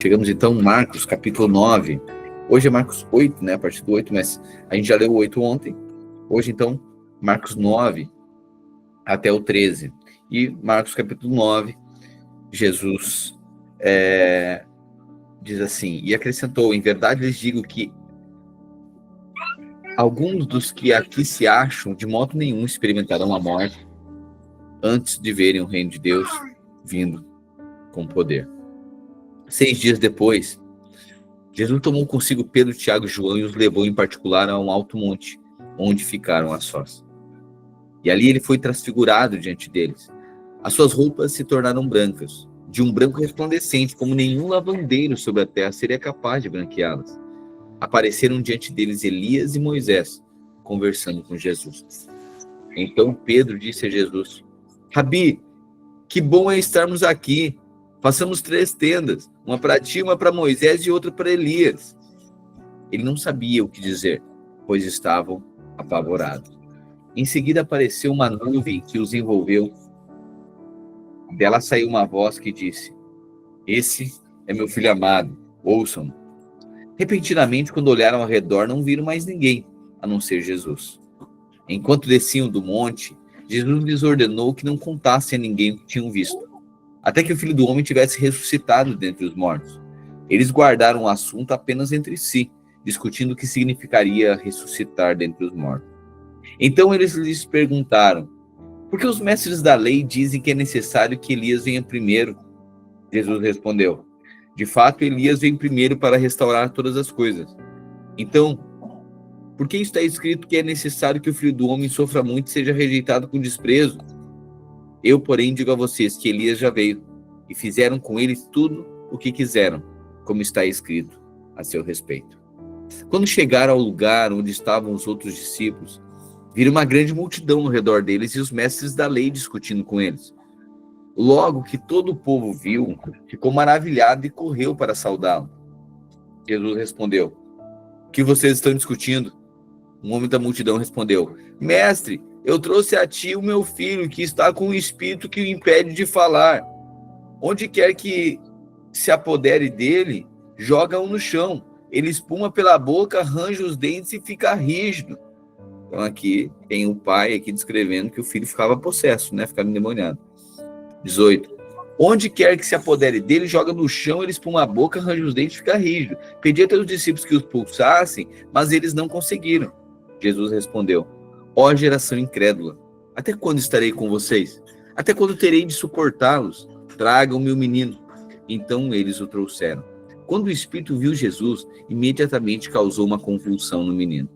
Chegamos então em Marcos, capítulo 9. Hoje é Marcos 8, né? A partir do 8, mas a gente já leu o 8 ontem. Hoje, então, Marcos 9 até o 13. E Marcos, capítulo 9, Jesus diz assim: E acrescentou, em verdade lhes digo que alguns dos que aqui se acham, de modo nenhum experimentarão a morte antes de verem o reino de Deus vindo com poder. 6 dias depois, Jesus tomou consigo Pedro, Tiago e João e os levou em particular a um alto monte, onde ficaram a sós. E ali ele foi transfigurado diante deles. As suas roupas se tornaram brancas, de um branco resplandecente, como nenhum lavandeiro sobre a terra seria capaz de branqueá-las. Apareceram diante deles Elias e Moisés, conversando com Jesus. Então Pedro disse a Jesus: Rabi, que bom é estarmos aqui. Façamos 3 tendas, uma para ti, uma para Moisés e outra para Elias. Ele não sabia o que dizer, pois estavam apavorados. Em seguida apareceu uma nuvem que os envolveu. Dela saiu uma voz que disse: Esse é meu filho amado, ouçam-no. Repentinamente, quando olharam ao redor, não viram mais ninguém, a não ser Jesus. Enquanto desciam do monte, Jesus lhes ordenou que não contassem a ninguém o que tinham visto, até que o Filho do Homem tivesse ressuscitado dentre os mortos. Eles guardaram o assunto apenas entre si, discutindo o que significaria ressuscitar dentre os mortos. Então eles lhes perguntaram: por que os mestres da lei dizem que é necessário que Elias venha primeiro? Jesus respondeu: de fato, Elias vem primeiro para restaurar todas as coisas. Então, por que está escrito que é necessário que o Filho do Homem sofra muito e seja rejeitado com desprezo? Eu, porém, digo a vocês que Elias já veio, e fizeram com ele tudo o que quiseram, como está escrito a seu respeito. Quando chegaram ao lugar onde estavam os outros discípulos, viram uma grande multidão ao redor deles e os mestres da lei discutindo com eles. Logo que todo o povo viu, ficou maravilhado e correu para saudá-lo. Jesus respondeu: o que vocês estão discutindo? Um homem da multidão respondeu: Mestre, eu trouxe a ti o meu filho, que está com um espírito que o impede de falar. Onde quer que se apodere dele, joga-o no chão. Ele espuma pela boca, arranja os dentes e fica rígido. Então aqui tem o pai aqui descrevendo que o filho ficava possesso, né? Ficava endemoniado. 18. Onde quer que se apodere dele, joga no chão, ele espuma a boca, arranja os dentes e fica rígido. Pedi até os discípulos que os expulsassem, mas eles não conseguiram. Jesus respondeu: ó geração incrédula, até quando estarei com vocês? Até quando terei de suportá-los? Tragam-me o menino. Então eles o trouxeram. Quando o espírito viu Jesus, imediatamente causou uma convulsão no menino.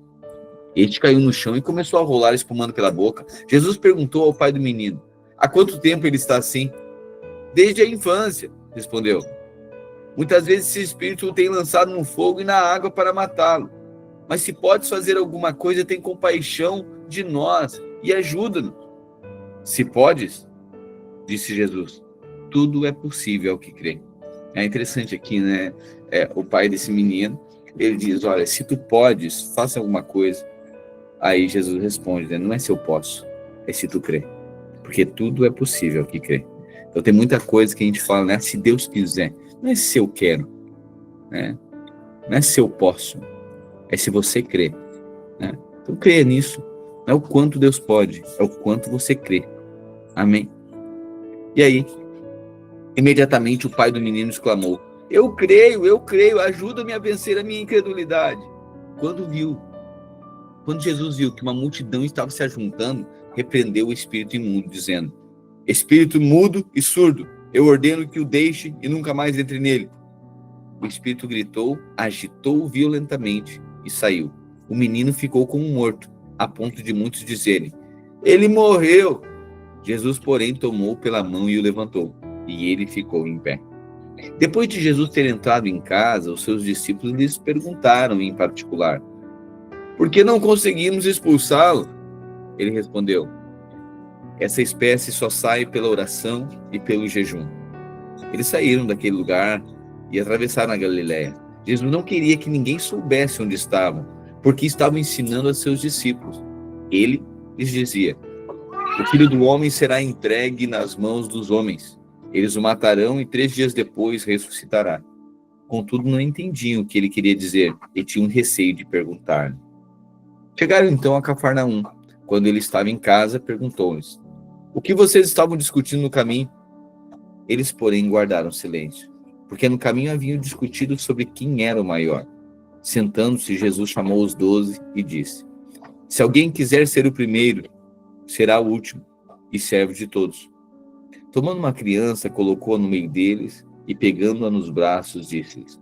Este caiu no chão e começou a rolar, espumando pela boca. Jesus perguntou ao pai do menino: há quanto tempo ele está assim? Desde a infância, respondeu. Muitas vezes esse espírito o tem lançado no fogo e na água para matá-lo. Mas se podes fazer alguma coisa, tem compaixão de nós e ajuda-nos. Se podes, disse Jesus, tudo é possível ao que crê. É interessante aqui, né? O pai desse menino, ele diz: olha, se tu podes, faça alguma coisa. Aí Jesus responde, né? Não é se eu posso, é se tu crê. Porque tudo é possível ao que crê. Então tem muita coisa que a gente fala, né? Se Deus quiser, não é se eu quero, né? Não é se eu posso, é se você crê, né? Então crê nisso. Não é o quanto Deus pode, é o quanto você crê. Amém? E aí, imediatamente o pai do menino exclamou: eu creio, ajuda-me a vencer a minha incredulidade. Quando Jesus viu que uma multidão estava se ajuntando, repreendeu o espírito imundo, dizendo: espírito mudo e surdo, eu ordeno que o deixe e nunca mais entre nele. O espírito gritou, agitou-o violentamente e saiu. O menino ficou como morto, a ponto de muitos dizerem: ele morreu. Jesus, porém, tomou pela mão e o levantou, e ele ficou em pé. Depois de Jesus ter entrado em casa, os seus discípulos lhes perguntaram em particular: por que não conseguimos expulsá-lo? Ele respondeu: essa espécie só sai pela oração e pelo jejum. Eles saíram daquele lugar e atravessaram a Galileia. Jesus não queria que ninguém soubesse onde estavam, porque estavam ensinando a seus discípulos. Ele lhes dizia: o Filho do Homem será entregue nas mãos dos homens. Eles o matarão e 3 dias depois ressuscitará. contudo não entendiam o que ele queria dizer e tinham receio de perguntar. Chegaram então a Cafarnaum. Quando ele estava em casa, perguntou-lhes: o que vocês estavam discutindo no caminho? Eles, porém, guardaram silêncio, porque no caminho haviam discutido sobre quem era o maior. Sentando-se, Jesus chamou os 12 e disse: se alguém quiser ser o primeiro, será o último e servo de todos. Tomando uma criança, colocou-a no meio deles e, pegando-a nos braços, disse-lhes: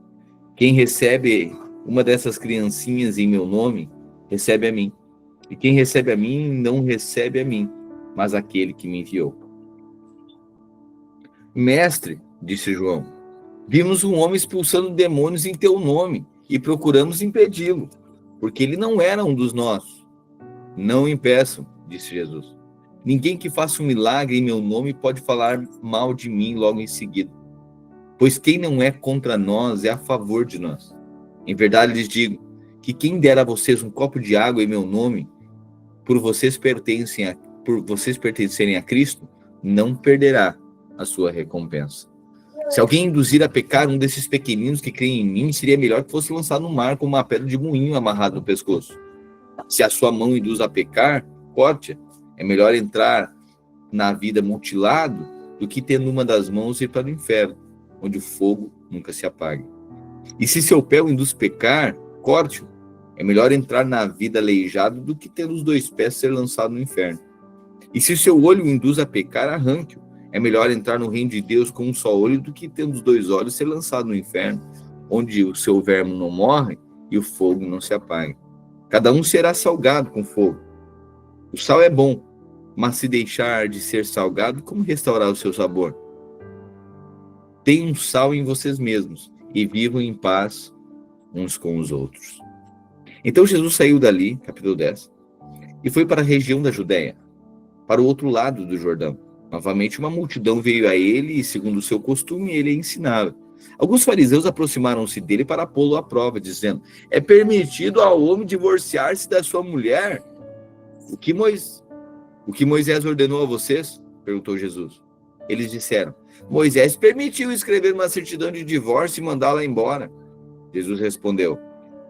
quem recebe uma dessas criancinhas em meu nome, recebe a mim. E quem recebe a mim, não recebe a mim, mas aquele que me enviou. Mestre, disse João, vimos um homem expulsando demônios em teu nome e procuramos impedi-lo, porque ele não era um dos nossos. Não o impeçam, disse Jesus. Ninguém que faça um milagre em meu nome pode falar mal de mim logo em seguida. Pois quem não é contra nós é a favor de nós. Em verdade lhes digo que quem der a vocês um copo de água em meu nome, por vocês pertencerem a Cristo, não perderá a sua recompensa. Se alguém induzir a pecar um desses pequeninos que creem em mim, seria melhor que fosse lançado no mar com uma pedra de moinho amarrada no pescoço. Se a sua mão induz a pecar, corte-a. É melhor entrar na vida mutilado do que tendo uma das mãos ir para o inferno, onde o fogo nunca se apaga. E se seu pé o induz a pecar, corte-o. É melhor entrar na vida aleijado do que tendo os 2 pés ser lançado no inferno. E se seu olho o induz a pecar, arranque-o. É melhor entrar no reino de Deus com um só olho do que tendo os 2 olhos ser lançado no inferno, onde o seu verme não morre e o fogo não se apaga. Cada um será salgado com fogo. O sal é bom, mas se deixar de ser salgado, como restaurar o seu sabor? Tenham sal em vocês mesmos e vivam em paz uns com os outros. Então Jesus saiu dali, capítulo 10, e foi para a região da Judéia, para o outro lado do Jordão. Novamente uma multidão veio a ele e, segundo o seu costume, ele ensinava. Alguns fariseus aproximaram-se dele para pô-lo à prova, dizendo: é permitido ao homem divorciar-se da sua mulher? O que Moisés ordenou a vocês? Perguntou Jesus. Eles disseram: Moisés permitiu escrever uma certidão de divórcio e mandá-la embora. Jesus respondeu: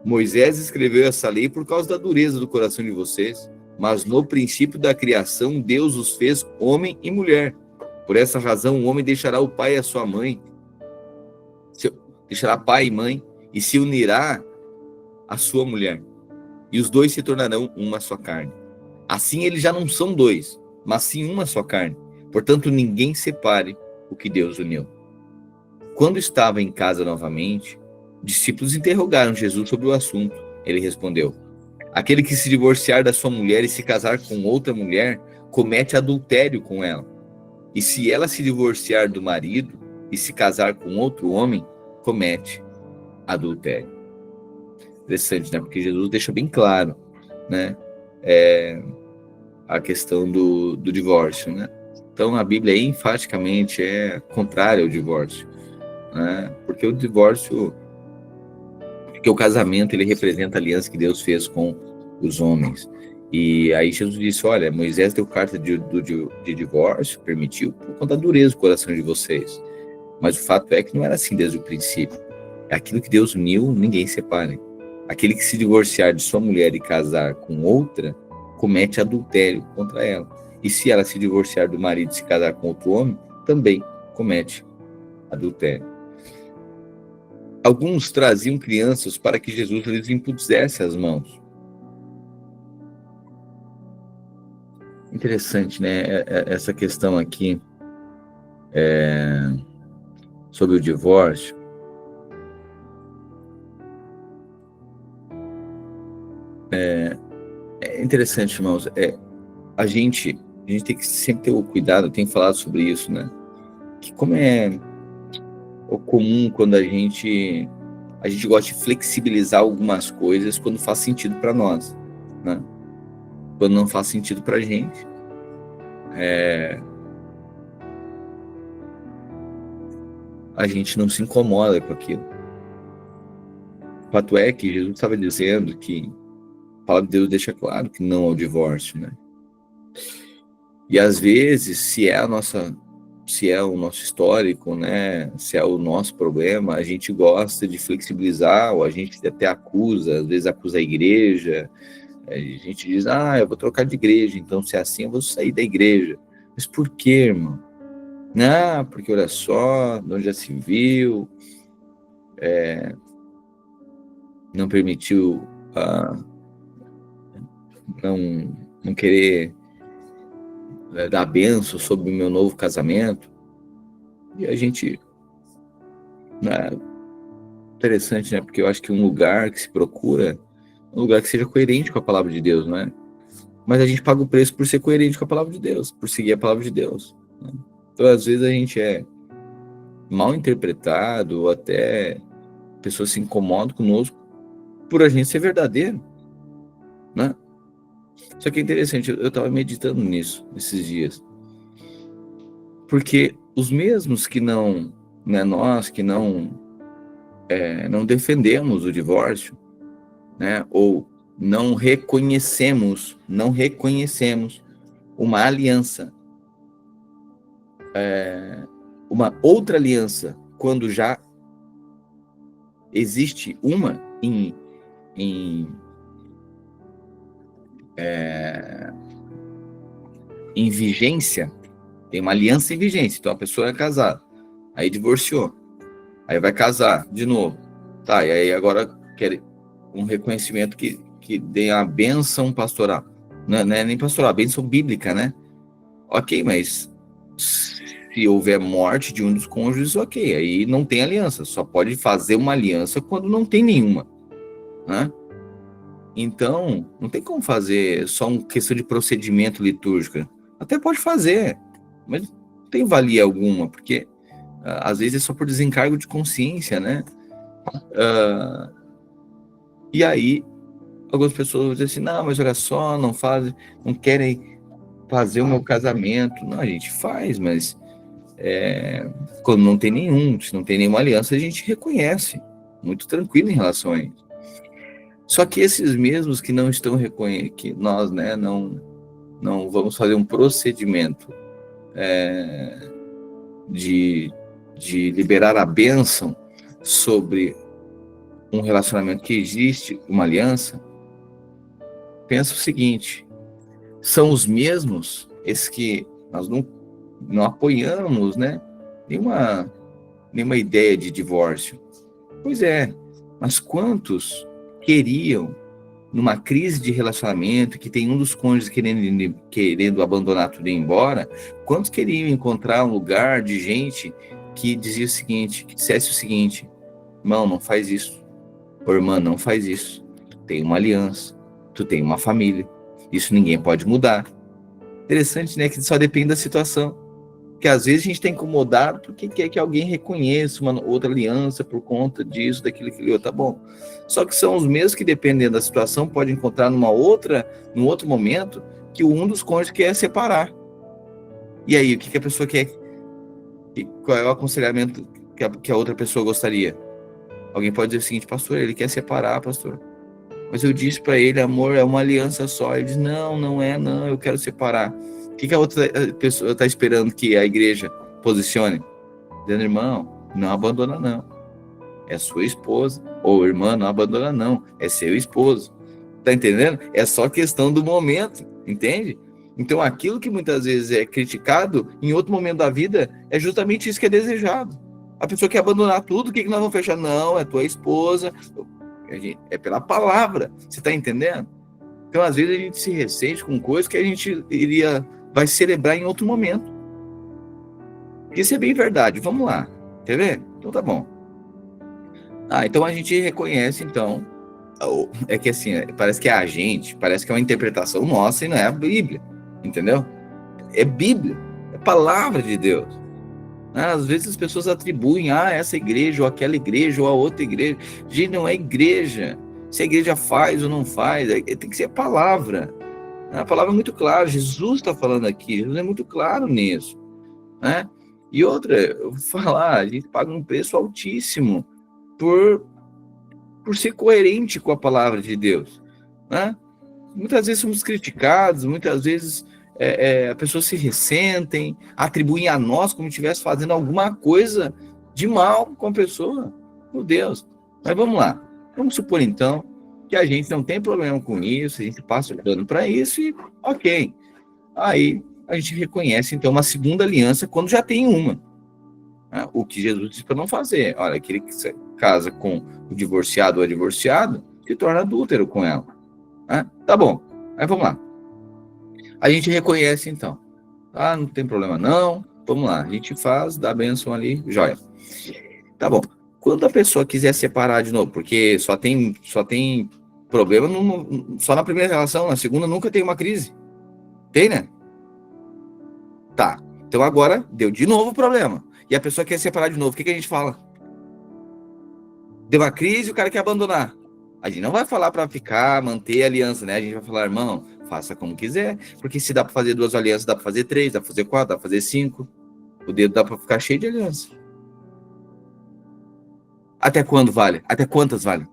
Moisés escreveu essa lei por causa da dureza do coração de vocês, mas no princípio da criação Deus os fez homem e mulher. Por essa razão o homem deixará o pai e a sua mãe, deixará pai e mãe e se unirá à sua mulher, e os 2 se tornarão uma só carne. Assim eles já não são 2, mas sim uma só carne. Portanto, ninguém separe o que Deus uniu. Quando estava em casa novamente, discípulos interrogaram Jesus sobre o assunto. Ele respondeu: aquele que se divorciar da sua mulher e se casar com outra mulher, comete adultério com ela. E se ela se divorciar do marido e se casar com outro homem, comete adultério. Interessante, né? Porque Jesus deixa bem claro, né? A questão do divórcio, né? Então a Bíblia enfaticamente é contrária ao divórcio, né? Porque o casamento ele representa a aliança que Deus fez com os homens. E aí Jesus disse: olha, Moisés deu carta de divórcio, permitiu, por conta da dureza do coração de vocês. Mas o fato é que não era assim desde o princípio. É aquilo que Deus uniu, ninguém separa. Aquele que se divorciar de sua mulher e casar com outra, comete adultério contra ela. E se ela se divorciar do marido e se casar com outro homem, também comete adultério. Alguns traziam crianças para que Jesus lhes impusesse as mãos. Interessante, né? Essa questão aqui sobre o divórcio. É interessante, irmãos. A gente tem que sempre ter o cuidado, eu tenho falado sobre isso, né? Que como é comum quando a gente gosta de flexibilizar algumas coisas quando faz sentido para nós, né? Quando não faz sentido para a gente, a gente não se incomoda com aquilo. O fato é que Jesus estava dizendo que a palavra de Deus deixa claro que não ao divórcio, né? E às vezes, se é a nossa se é o nosso histórico, né, se é o nosso problema, a gente gosta de flexibilizar, ou a gente até acusa, às vezes acusa a igreja, a gente diz, eu vou trocar de igreja, então se é assim eu vou sair da igreja. Mas por quê, irmão? Não, porque olha só, de onde já se viu, não permitiu, não querer dar bênção sobre o meu novo casamento. E a gente, né, interessante, né, porque eu acho que um lugar que se procura, um lugar que seja coerente com a palavra de Deus, né? Mas a gente paga o preço por ser coerente com a palavra de Deus, por seguir a palavra de Deus, né? Então, às vezes, a gente é mal interpretado, ou até pessoas se incomodam conosco por a gente ser verdadeiro, né? Só que é interessante, eu estava meditando nisso esses dias, porque os mesmos que não, né, nós que não defendemos o divórcio, né, ou não reconhecemos uma aliança, uma outra aliança, quando já existe uma em vigência, tem uma aliança em vigência, então a pessoa é casada, aí divorciou, aí vai casar de novo, tá, e aí agora quer um reconhecimento que dê a bênção pastoral, não é nem pastoral, a bênção bíblica, né? Ok, mas se houver morte de um dos cônjuges, ok, aí não tem aliança, só pode fazer uma aliança quando não tem nenhuma, né? Então, não tem como fazer só uma questão de procedimento litúrgico. Até pode fazer, mas não tem valia alguma, porque às vezes é só por desencargo de consciência, né? E aí, algumas pessoas vão dizer assim, não, mas olha só, não querem fazer o meu casamento. Não, a gente faz, mas quando não tem nenhum, se não tem nenhuma aliança, a gente reconhece, muito tranquilo em relação a isso. Só que esses mesmos que não estão reconhecendo, que nós, né, não vamos fazer um procedimento de liberar a bênção sobre um relacionamento que existe, uma aliança, pensa o seguinte, são os mesmos, esses que nós não apoiamos, né, nenhuma ideia de divórcio. Pois é, mas quantos queriam, numa crise de relacionamento, que tem um dos cônjuges querendo abandonar tudo e ir embora, quantos queriam encontrar um lugar de gente que dizia o seguinte, que dissesse o seguinte, irmão, não faz isso, ou irmã, não faz isso, tu tem uma aliança, tu tem uma família, isso ninguém pode mudar. Interessante, né, que só depende da situação. Que às vezes a gente está incomodado porque quer que alguém reconheça uma outra aliança por conta disso, daquilo, aquilo, tá bom. Só que são os mesmos que, dependendo da situação, podem encontrar num outro momento, que um dos cônjuges quer separar. E aí, o que a pessoa quer? Qual é o aconselhamento que a outra pessoa gostaria? Alguém pode dizer o seguinte, pastor, ele quer separar, pastor. Mas eu disse para ele, amor, é uma aliança só. Ele diz, não, eu quero separar. O que a outra pessoa está esperando que a igreja posicione? Dizendo, irmão, não abandona não. É sua esposa. Ou irmã, não abandona não. É seu esposo. Tá entendendo? É só questão do momento, entende? Então aquilo que muitas vezes é criticado, em outro momento da vida, é justamente isso que é desejado. A pessoa quer abandonar tudo, o que nós vamos fechar? Não, é tua esposa. É pela palavra. Você tá entendendo? Então às vezes a gente se ressente com coisas que a gente vai celebrar em outro momento. Isso é bem verdade. Vamos lá. Quer ver? Então tá bom. Então a gente reconhece, então, é que assim, parece que parece que é uma interpretação nossa e não é a Bíblia, entendeu? É Bíblia, é palavra de Deus. Às vezes as pessoas atribuem, essa igreja, ou aquela igreja, ou a outra igreja. Gente, não é igreja. Se a igreja faz ou não faz, tem que ser a palavra. A palavra é muito clara, Jesus está falando aqui, Jesus é muito claro nisso, né? E outra, eu vou falar, a gente paga um preço altíssimo por ser coerente com a palavra de Deus, né? Muitas vezes somos criticados, muitas vezes as pessoas se ressentem, atribuem a nós como se estivesse fazendo alguma coisa de mal com a pessoa. Meu Deus. Mas vamos lá. Vamos supor, então, que a gente não tem problema com isso, a gente passa o plano para isso e ok. Aí a gente reconhece, então, uma segunda aliança quando já tem uma. Né? O que Jesus disse para não fazer. Olha, aquele que se casa com o divorciado ou a divorciada se torna adúltero com ela. Né? Tá bom. Aí vamos lá. A gente reconhece, então. Ah, não tem problema não. Vamos lá. A gente faz, dá a bênção ali, joia. Tá bom. Quando a pessoa quiser separar de novo, porque só tem problema só na primeira relação, na segunda nunca tem uma crise. Tem, né? Tá. Então agora deu de novo problema. E a pessoa quer separar de novo. O que a gente fala? Deu uma crise e o cara quer abandonar. A gente não vai falar para ficar, manter a aliança, né? A gente vai falar, irmão, faça como quiser. Porque se dá para fazer 2 alianças, dá para fazer 3, dá para fazer 4, dá para fazer 5. O dedo dá para ficar cheio de aliança. Até quando vale? Até quantas vale?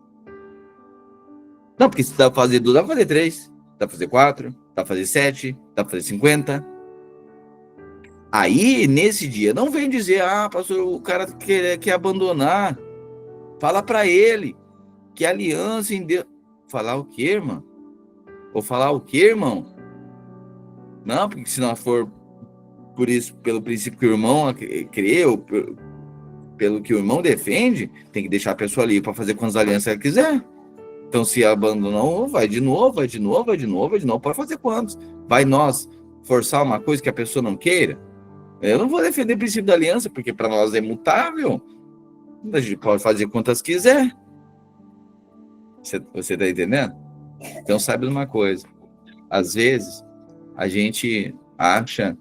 Não, porque se dá para fazer 2, dá para fazer 3, dá para fazer 4, dá para fazer 7, dá para fazer 50. Aí, nesse dia, não vem dizer, pastor, o cara quer abandonar. Fala para ele que a aliança em Deus... Falar o quê, irmão? Ou falar o quê, irmão? Não, porque se não for por isso, pelo princípio que o irmão crê, ou pelo que o irmão defende, tem que deixar a pessoa ali para fazer quantas alianças ela quiser. Então, se abandonou, vai de novo, pode fazer quantos? Vai nós forçar uma coisa que a pessoa não queira? Eu não vou defender o princípio da aliança, porque para nós é imutável. A gente pode fazer quantas quiser. Você está entendendo? Então, sabe uma coisa. Às vezes, a gente acha...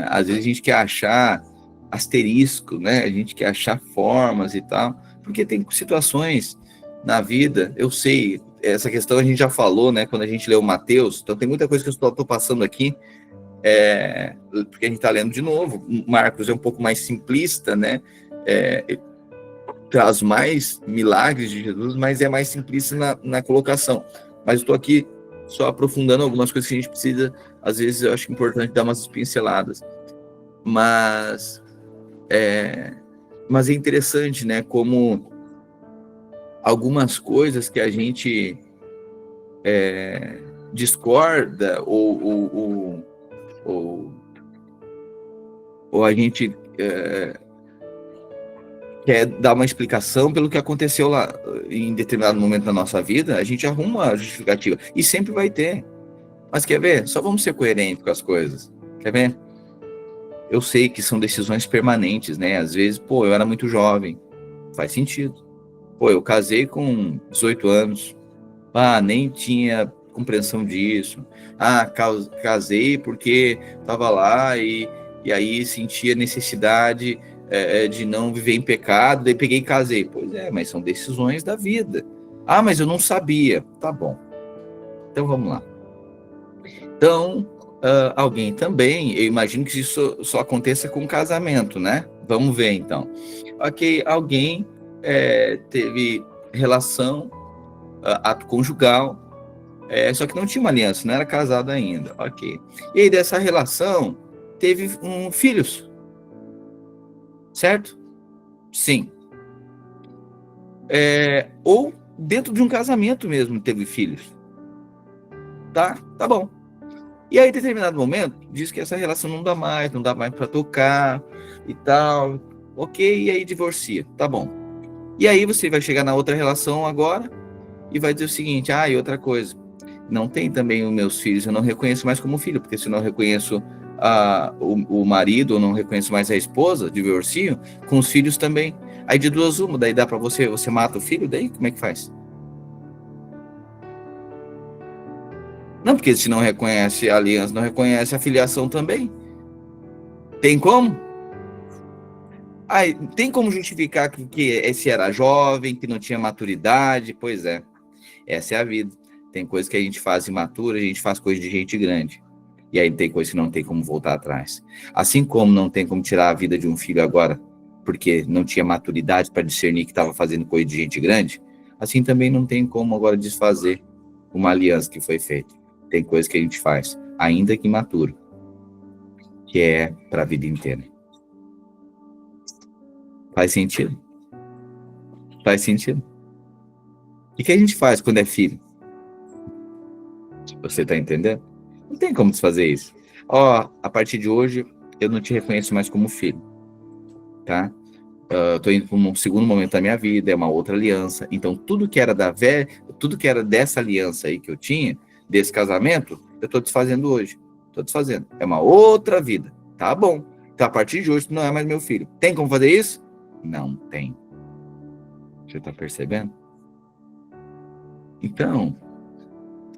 às vezes a gente quer achar asterisco, né? A gente quer achar formas e tal. Porque tem situações na vida, eu sei, essa questão a gente já falou, né? Quando a gente leu Mateus. Então, tem muita coisa que eu estou passando aqui. Porque a gente está lendo de novo. Marcos é um pouco mais simplista, né? Traz mais milagres de Jesus, mas é mais simplista na colocação. Mas estou aqui só aprofundando algumas coisas que a gente precisa, às vezes eu acho importante dar umas pinceladas. Mas é interessante, né? Como algumas coisas que a gente discorda ou a gente quer dar uma explicação pelo que aconteceu lá em determinado momento da nossa vida, a gente arruma uma justificativa. E sempre vai ter. Mas quer ver? Só vamos ser coerentes com as coisas. Quer ver? Eu sei que são decisões permanentes, né? Às vezes, eu era muito jovem. Faz sentido. Eu casei com 18 anos. Nem tinha compreensão disso. Casei porque estava lá e aí sentia necessidade de não viver em pecado, daí peguei e casei. Pois é, mas são decisões da vida. Mas eu não sabia. Tá bom. Então vamos lá. Então, alguém também, eu imagino que isso só aconteça com casamento, né? Vamos ver então. Ok, alguém teve relação, ato conjugal, só que não tinha uma aliança, não era casado ainda. Ok. E aí dessa relação teve filhos. Certo? Sim. Ou dentro de um casamento mesmo teve filhos. Tá bom. E aí, em determinado momento, diz que essa relação não dá mais para tocar e tal. Ok, e aí divorcia. Tá bom. E aí você vai chegar na outra relação agora e vai dizer o seguinte, e outra coisa, não tem também os meus filhos, eu não reconheço mais como filho, porque se eu não reconheço o marido, ou não reconheço mais a esposa, divorcio, com os filhos também. Aí de duas uma, daí dá para você mata o filho, daí como é que faz? Não, porque se não reconhece a aliança, não reconhece a filiação também. Tem como? Tem como justificar que esse era jovem, que não tinha maturidade? Pois é, essa é a vida. Tem coisas que a gente faz imatura, a gente faz coisa de gente grande. E aí tem coisa que não tem como voltar atrás. Assim como não tem como tirar a vida de um filho agora, porque não tinha maturidade para discernir que estava fazendo coisa de gente grande, assim também não tem como agora desfazer uma aliança que foi feita. tem coisa que a gente faz, ainda que imaturo, que é para a vida inteira. Faz sentido? Faz sentido? O que a gente faz quando é filho? Você está entendendo? Não tem como desfazer isso. A partir de hoje, eu não te reconheço mais como filho, tá? Eu tô indo para um segundo momento da minha vida, é uma outra aliança. Então, tudo que era tudo que era dessa aliança aí que eu tinha, desse casamento, eu tô desfazendo hoje. Tô desfazendo. É uma outra vida. Tá bom. Então, a partir de hoje, tu não é mais meu filho. Tem como fazer isso? Não tem. Você tá percebendo? Então,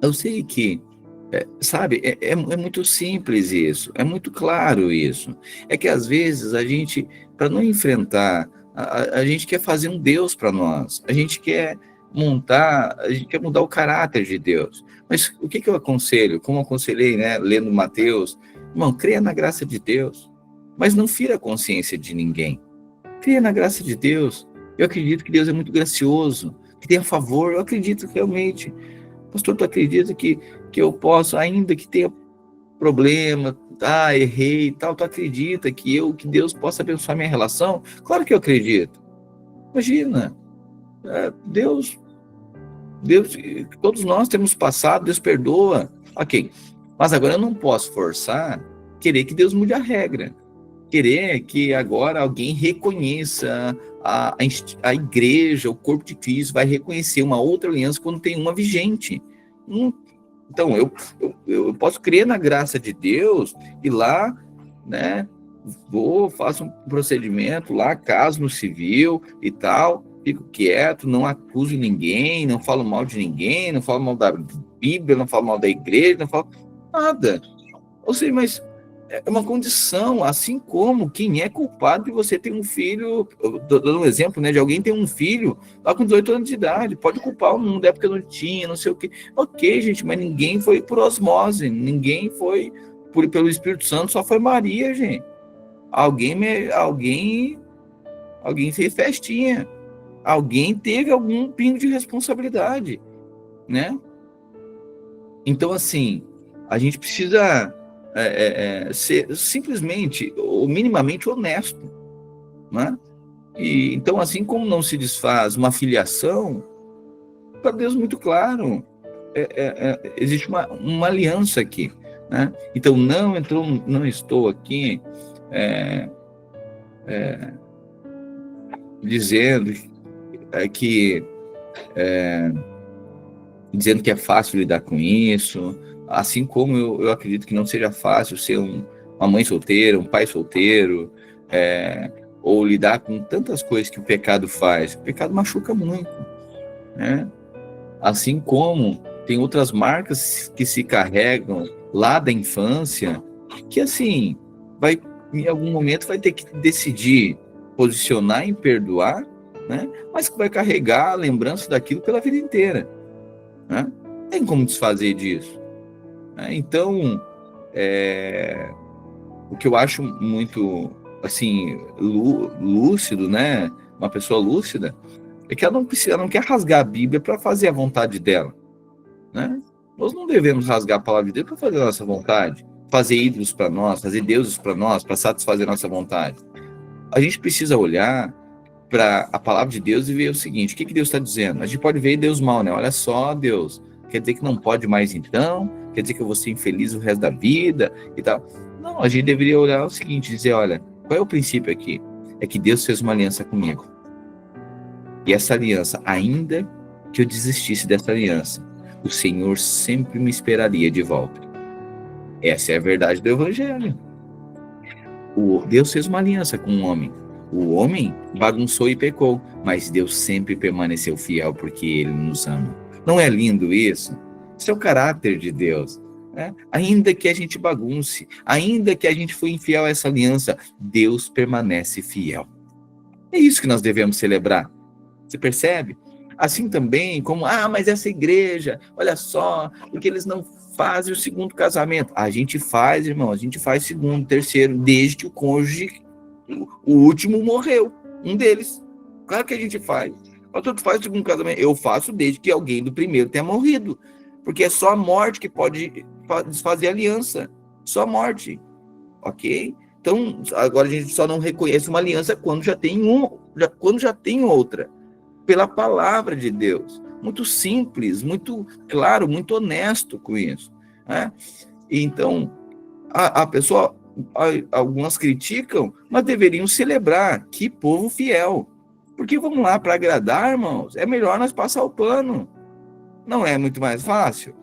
eu sei que, sabe, é muito simples isso, é muito claro isso. É que às vezes a gente, para não enfrentar, a gente quer fazer um Deus para nós, a gente quer mudar o caráter de Deus. Mas o que eu aconselho? Como eu aconselhei, né, lendo Mateus, irmão, creia na graça de Deus, mas não fira a consciência de ninguém. Creia na graça de Deus. Eu acredito que Deus é muito gracioso, que tem a favor, eu acredito realmente. Pastor, tu acredita que eu posso, ainda que tenha problema, errei e tal, tu acredita que Deus possa abençoar minha relação? Claro que eu acredito. Imagina, Deus, todos nós temos passado, Deus perdoa. Ok, mas agora eu não posso forçar, querer que Deus mude a regra. Querer que agora alguém reconheça a igreja, o corpo de Cristo, vai reconhecer uma outra aliança quando tem uma vigente. Então, eu posso crer na graça de Deus e lá, né, faço um procedimento lá, caso no civil e tal, fico quieto, não acuso ninguém, não falo mal de ninguém, não falo mal da Bíblia, não falo mal da igreja, não falo nada. Ou seja, mas é uma condição, assim como quem é culpado de você ter um filho, dando um exemplo, né, de alguém ter um filho lá com 18 anos de idade, pode culpar o mundo, é porque não tinha, não sei o quê. Ok, gente, mas ninguém foi por osmose, ninguém foi pelo Espírito Santo, só foi Maria, gente. Alguém fez festinha, alguém teve algum pingo de responsabilidade, né? Então, assim, a gente precisa ser simplesmente ou minimamente honesto, né? E então, assim como não se desfaz uma filiação, para Deus muito claro, existe uma aliança aqui, né? Então não estou aqui dizendo que dizendo que é fácil lidar com isso, assim como eu acredito que não seja fácil ser uma mãe solteira, um pai solteiro, ou lidar com tantas coisas que o pecado faz. O pecado machuca muito, né? Assim como tem outras marcas que se carregam lá da infância, que assim, em algum momento vai ter que decidir posicionar em perdoar, né? Mas que vai carregar a lembrança daquilo pela vida inteira, né? Não tem como desfazer disso, né? Então, o que eu acho muito, assim, lúcido, né? Uma pessoa lúcida, é que ela não quer rasgar a Bíblia para fazer a vontade dela, né? Nós não devemos rasgar a palavra de Deus para fazer a nossa vontade, fazer ídolos para nós, fazer deuses para nós, para satisfazer a nossa vontade. A gente precisa olhar para a palavra de Deus e ver o seguinte: o que Deus está dizendo? A gente pode ver Deus mal, né? Olha só, Deus, quer dizer que não pode mais então? Quer dizer que eu vou ser infeliz o resto da vida e tal? Não, a gente deveria olhar o seguinte, dizer, olha, qual é o princípio aqui? É que Deus fez uma aliança comigo. E essa aliança, ainda que eu desistisse dessa aliança, o Senhor sempre me esperaria de volta. Essa é a verdade do Evangelho. Deus fez uma aliança com o homem. O homem bagunçou e pecou, mas Deus sempre permaneceu fiel porque Ele nos ama. Não é lindo isso? Isso é o caráter de Deus, né? Ainda que a gente bagunce, ainda que a gente foi infiel a essa aliança, Deus permanece fiel. É isso que nós devemos celebrar. Você percebe? Assim também como, mas essa igreja, olha só, porque eles não fazem o segundo casamento. A gente faz, irmão, a gente faz segundo, terceiro, desde que o cônjuge, o último morreu, um deles. Claro que a gente faz. Mas tu faz o segundo casamento, eu faço desde que alguém do primeiro tenha morrido. Porque é só a morte que pode desfazer a aliança. Só a morte. Ok? Então, agora a gente só não reconhece uma aliança quando já tem outra. Pela palavra de Deus. Muito simples, muito claro, muito honesto com isso. Né? Então, a pessoa, algumas criticam, mas deveriam celebrar. Que povo fiel. Porque vamos lá, para agradar, irmãos, é melhor nós passar o pano. Não é muito mais fácil?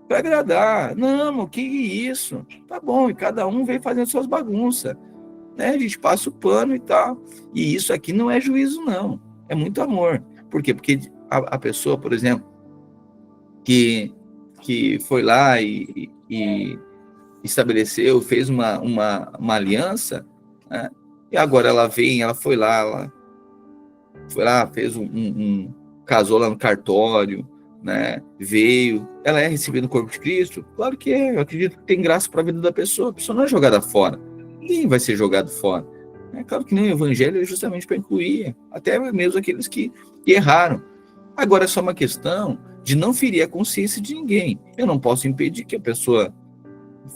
Para agradar. Não, que isso? Tá bom, e cada um vem fazendo suas bagunças. Né? A gente passa o pano e tal. E isso aqui não é juízo, não. É muito amor. Por quê? Porque a pessoa, por exemplo, que foi lá e estabeleceu, fez uma aliança, né? E agora ela vem, ela foi lá, fez casou lá no cartório, né? Veio, ela é recebida no corpo de Cristo? Claro que é, eu acredito que tem graça para a vida da pessoa. A pessoa não é jogada fora, ninguém vai ser jogado fora. É claro que nem o evangelho é justamente para incluir, até mesmo aqueles que erraram. Agora é só uma questão de não ferir a consciência de ninguém. Eu não posso impedir que a pessoa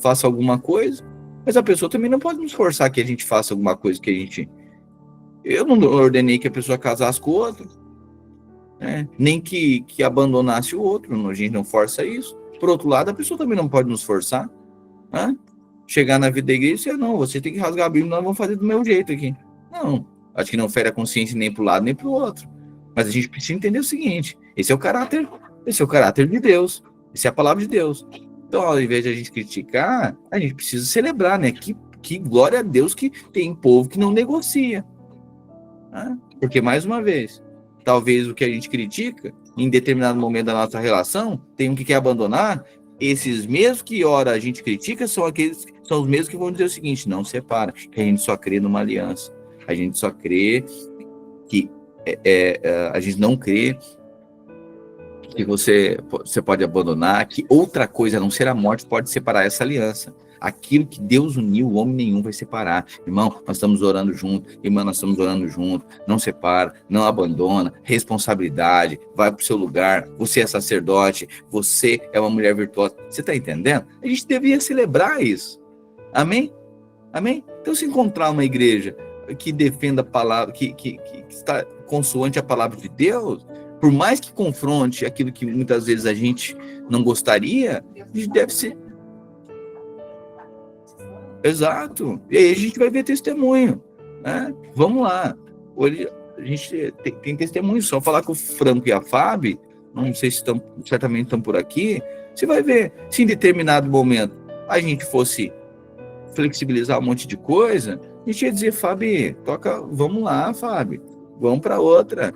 faça alguma coisa, mas a pessoa também não pode nos forçar que a gente faça alguma coisa que a gente... Eu não ordenei que a pessoa casasse com o outro, né? Nem que abandonasse o outro, a gente não força isso. Por outro lado, a pessoa também não pode nos forçar, né? Chegar na vida da igreja e dizer, não, você tem que rasgar a Bíblia, nós vamos fazer do meu jeito aqui. Não, acho que não fere a consciência nem para o lado nem para o outro. Mas a gente precisa entender o seguinte, esse é o caráter de Deus, essa é a palavra de Deus. Então, ao invés de a gente criticar, a gente precisa celebrar, né? Que glória a Deus que tem povo que não negocia. Né? Porque, mais uma vez, talvez o que a gente critica, em determinado momento da nossa relação, tem um que quer abandonar, esses mesmos que, ora, a gente critica, são os mesmos que vão dizer o seguinte, não separa, que a gente só crê numa aliança. A gente só crê que... a gente não crê que você pode abandonar, que outra coisa, a não ser a morte, pode separar essa aliança. Aquilo que Deus uniu, o homem nenhum vai separar. Irmão, nós estamos orando junto. Irmã, nós estamos orando junto. Não separa, não abandona. Responsabilidade, vai para o seu lugar. Você é sacerdote, você é uma mulher virtuosa. Você está entendendo? A gente deveria celebrar isso. Amém? Amém? Então, se encontrar uma igreja que defenda a palavra, que está consoante a palavra de Deus, por mais que confronte aquilo que muitas vezes a gente não gostaria, a gente deve ser... Exato. E aí a gente vai ver testemunho. Né? Vamos lá. Hoje a gente tem testemunho. Só falar com o Franco e a Fábio, não sei se certamente estão por aqui, você vai ver. Se em determinado momento a gente fosse flexibilizar um monte de coisa, a gente ia dizer, Fábio, vamos lá, Fábio. Vamos para outra.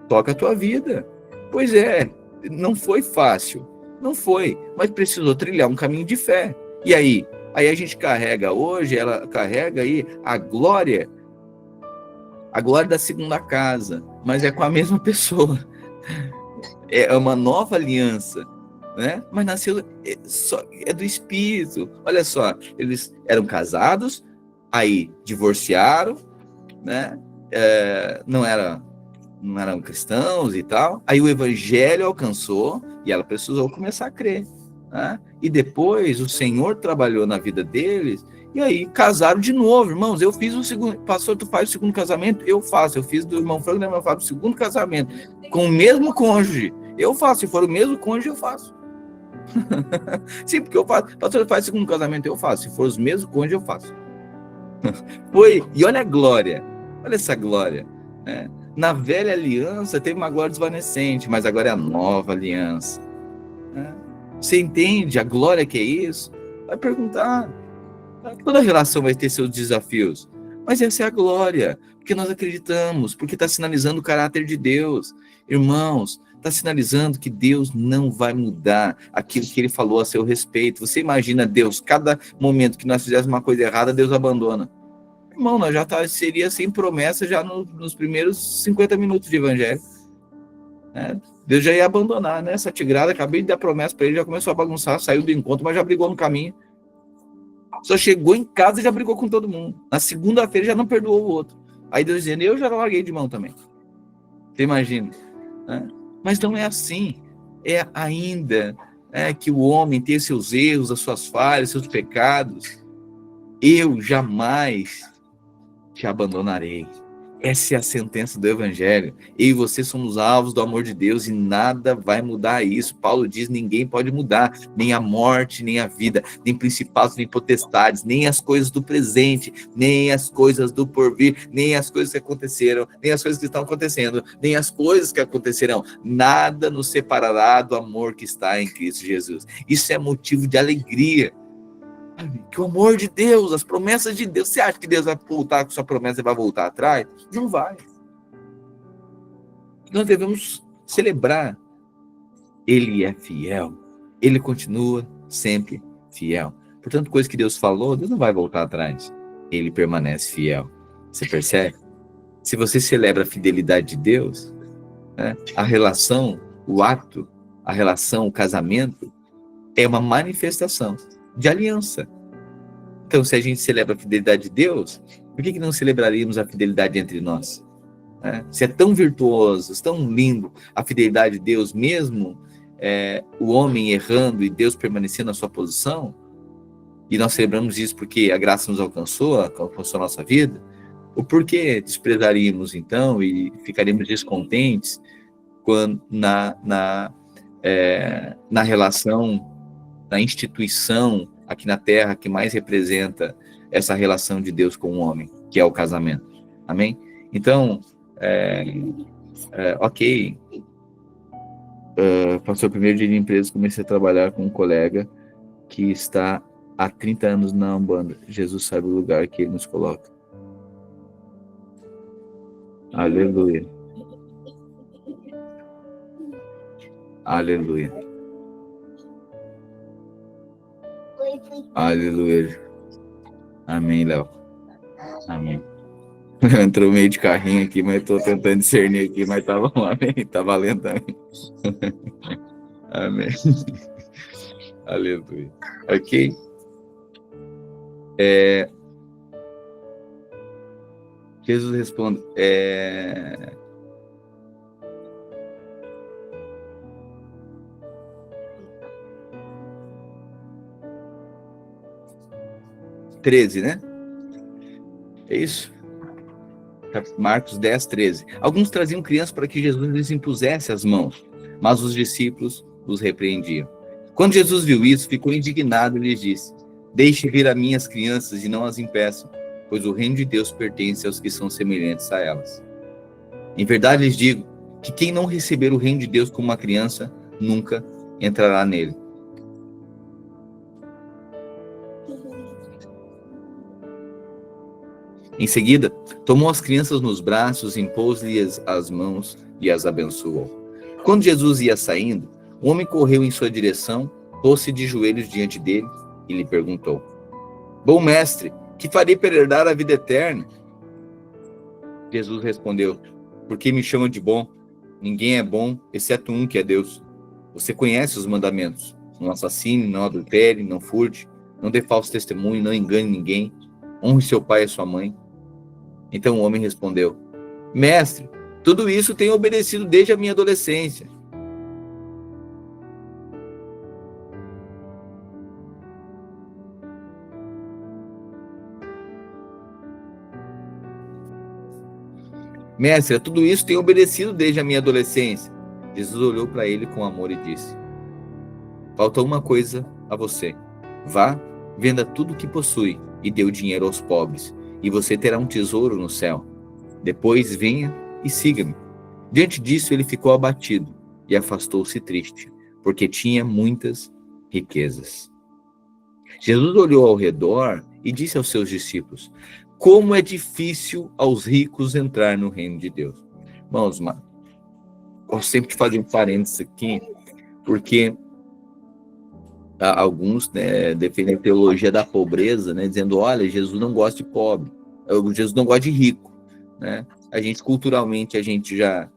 Toca a tua vida. Pois é, não foi fácil. Não foi, mas precisou trilhar um caminho de fé. E aí a gente carrega hoje, ela carrega aí a glória da segunda casa, mas é com a mesma pessoa. É uma nova aliança, né? Mas nasceu, é do Espírito. Olha só, eles eram casados, aí divorciaram, né? Não eram cristãos e tal, aí o evangelho alcançou e ela precisou começar a crer, né? E depois o Senhor trabalhou na vida deles e aí casaram de novo, irmãos. Eu fiz o segundo, pastor, tu faz o segundo casamento? Eu faço. Eu fiz do irmão Franco e da irmã Fábio o segundo casamento com o mesmo cônjuge. Eu faço. Se for o mesmo cônjuge, eu faço. Sim, porque eu faço. Pastor, faz o segundo casamento? Eu faço. Se for os mesmos cônjuges, eu faço. E olha a glória. Olha essa glória, né? Na velha aliança teve uma glória desvanecente, mas agora é a nova aliança. Você entende a glória que é isso? Vai perguntar. Toda relação vai ter seus desafios, mas essa é a glória, porque nós acreditamos, porque está sinalizando o caráter de Deus. Irmãos, está sinalizando que Deus não vai mudar aquilo que Ele falou a seu respeito. Você imagina Deus, cada momento que nós fizéssemos uma coisa errada, Deus abandona. Irmão, nós já seria sem promessa já nos primeiros 50 minutos de evangelho. Né? Deus já ia abandonar, né? Essa tigrada, acabei de dar promessa para ele, já começou a bagunçar, saiu do encontro, mas já brigou no caminho. Só chegou em casa e já brigou com todo mundo. Na segunda-feira já não perdoou o outro. Aí Deus dizendo, eu já larguei de mão também. Você imagina. Né? Mas não é assim. ainda que o homem tem seus erros, as suas falhas, seus pecados, eu jamais te abandonarei. Essa é a sentença do Evangelho. Eu e você somos alvos do amor de Deus e nada vai mudar isso. Paulo diz: ninguém pode mudar, nem a morte, nem a vida, nem principados, nem potestades, nem as coisas do presente, nem as coisas do porvir, nem as coisas que aconteceram, nem as coisas que estão acontecendo, nem as coisas que acontecerão. Nada nos separará do amor que está em Cristo Jesus. Isso é motivo de alegria. Que o amor de Deus, as promessas de Deus, você acha que Deus vai voltar com sua promessa e vai voltar atrás? Não vai. Nós devemos celebrar. Ele é fiel. Ele continua sempre fiel. Portanto, coisa que Deus falou, Deus não vai voltar atrás. Ele permanece fiel. Você percebe? Se você celebra a fidelidade de Deus, a relação, o ato, a relação, o casamento, é uma manifestação de aliança. Então, se a gente celebra a fidelidade de Deus, por que não celebraríamos a fidelidade entre nós? Se é tão virtuoso, tão lindo a fidelidade de Deus, mesmo o homem errando e Deus permanecendo na sua posição, e nós celebramos isso porque a graça nos alcançou a nossa vida, o porquê desprezaríamos então e ficaríamos descontentes quando na relação, na instituição aqui na Terra que mais representa essa relação de Deus com o homem, que é o casamento. Amém? Então, ok, passou o primeiro dia de empresa, comecei a trabalhar com um colega que está há 30 anos na Umbanda. Jesus sabe o lugar que ele nos coloca. Aleluia. Aleluia. Aleluia. Amém, Léo. Amém. Entrou meio de carrinho aqui, mas estou tentando discernir aqui, mas tá bom, amém. Tá valendo também. Amém. Aleluia. Ok? Jesus responde. 13, né? É isso? Marcos 10, 13. Alguns traziam crianças para que Jesus lhes impusesse as mãos, mas os discípulos os repreendiam. Quando Jesus viu isso, ficou indignado e lhes disse: deixe vir a minhas crianças e não as impeçam, pois o reino de Deus pertence aos que são semelhantes a elas. Em verdade lhes digo que quem não receber o reino de Deus como uma criança, nunca entrará nele. Em seguida, tomou as crianças nos braços, impôs-lhes as mãos e as abençoou. Quando Jesus ia saindo, um homem correu em sua direção, pôs-se de joelhos diante dele e lhe perguntou: bom mestre, que farei para herdar a vida eterna? Jesus respondeu: por que me chamam de bom? Ninguém é bom, exceto um, que é Deus. Você conhece os mandamentos: não assassine, não adultere, não furte, não dê falso testemunho, não engane ninguém, honre seu pai e sua mãe. Então o homem respondeu: mestre, tudo isso tenho obedecido desde a minha adolescência. Mestre, tudo isso tenho obedecido desde a minha adolescência. Jesus olhou para ele com amor e disse: falta uma coisa a você. Vá, venda tudo o que possui e dê o dinheiro aos pobres, e você terá um tesouro no céu. Depois venha e siga-me. Diante disso, ele ficou abatido e afastou-se triste, porque tinha muitas riquezas. Jesus olhou ao redor e disse aos seus discípulos: como é difícil aos ricos entrar no reino de Deus. Irmãos, eu sempre fazer um parênteses aqui, porque alguns defendem a teologia da pobreza, dizendo: olha, Jesus não gosta de pobre, Jesus não gosta de rico. A gente, culturalmente, a gente já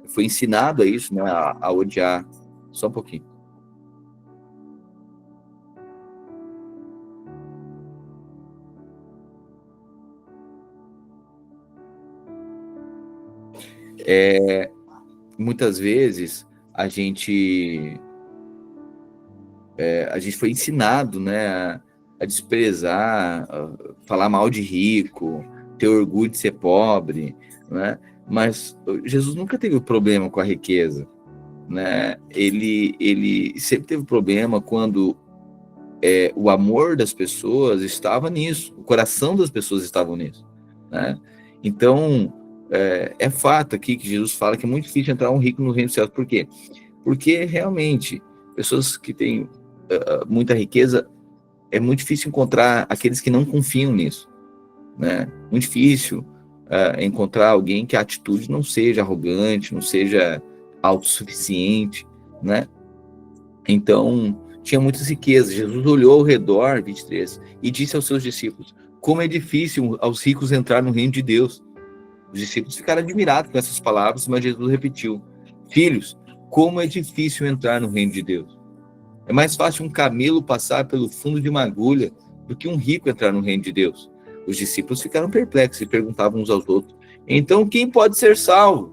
foi ensinado a isso, a odiar. Só um pouquinho. Muitas vezes a gente foi ensinado, né, a desprezar, a falar mal de rico, ter orgulho de ser pobre, né? Mas Jesus nunca teve problema com a riqueza, né? Ele sempre teve problema quando o amor das pessoas estava nisso, o coração das pessoas estava nisso, né? Então, é fato aqui que Jesus fala que é muito difícil entrar um rico no reino dos céus. Por quê? Porque realmente, pessoas que têm muita riqueza, é muito difícil encontrar aqueles que não confiam nisso, né? Muito difícil encontrar alguém que a atitude não seja arrogante, não seja autossuficiente, né? Então, tinha muitas riquezas. Jesus olhou ao redor, 23, e disse aos seus discípulos: como é difícil aos ricos entrar no reino de Deus. Os discípulos ficaram admirados com essas palavras, mas Jesus repetiu: filhos, como é difícil entrar no reino de Deus. É mais fácil um camelo passar pelo fundo de uma agulha do que um rico entrar no reino de Deus. Os discípulos ficaram perplexos e perguntavam uns aos outros: então quem pode ser salvo?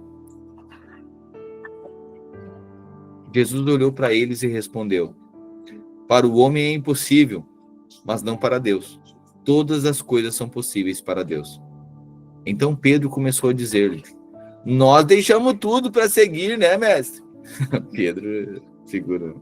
Jesus olhou para eles e respondeu: para o homem é impossível, mas não para Deus. Todas as coisas são possíveis para Deus. Então Pedro começou a dizer-lhe: nós deixamos tudo para seguir, né, mestre? Pedro segurou.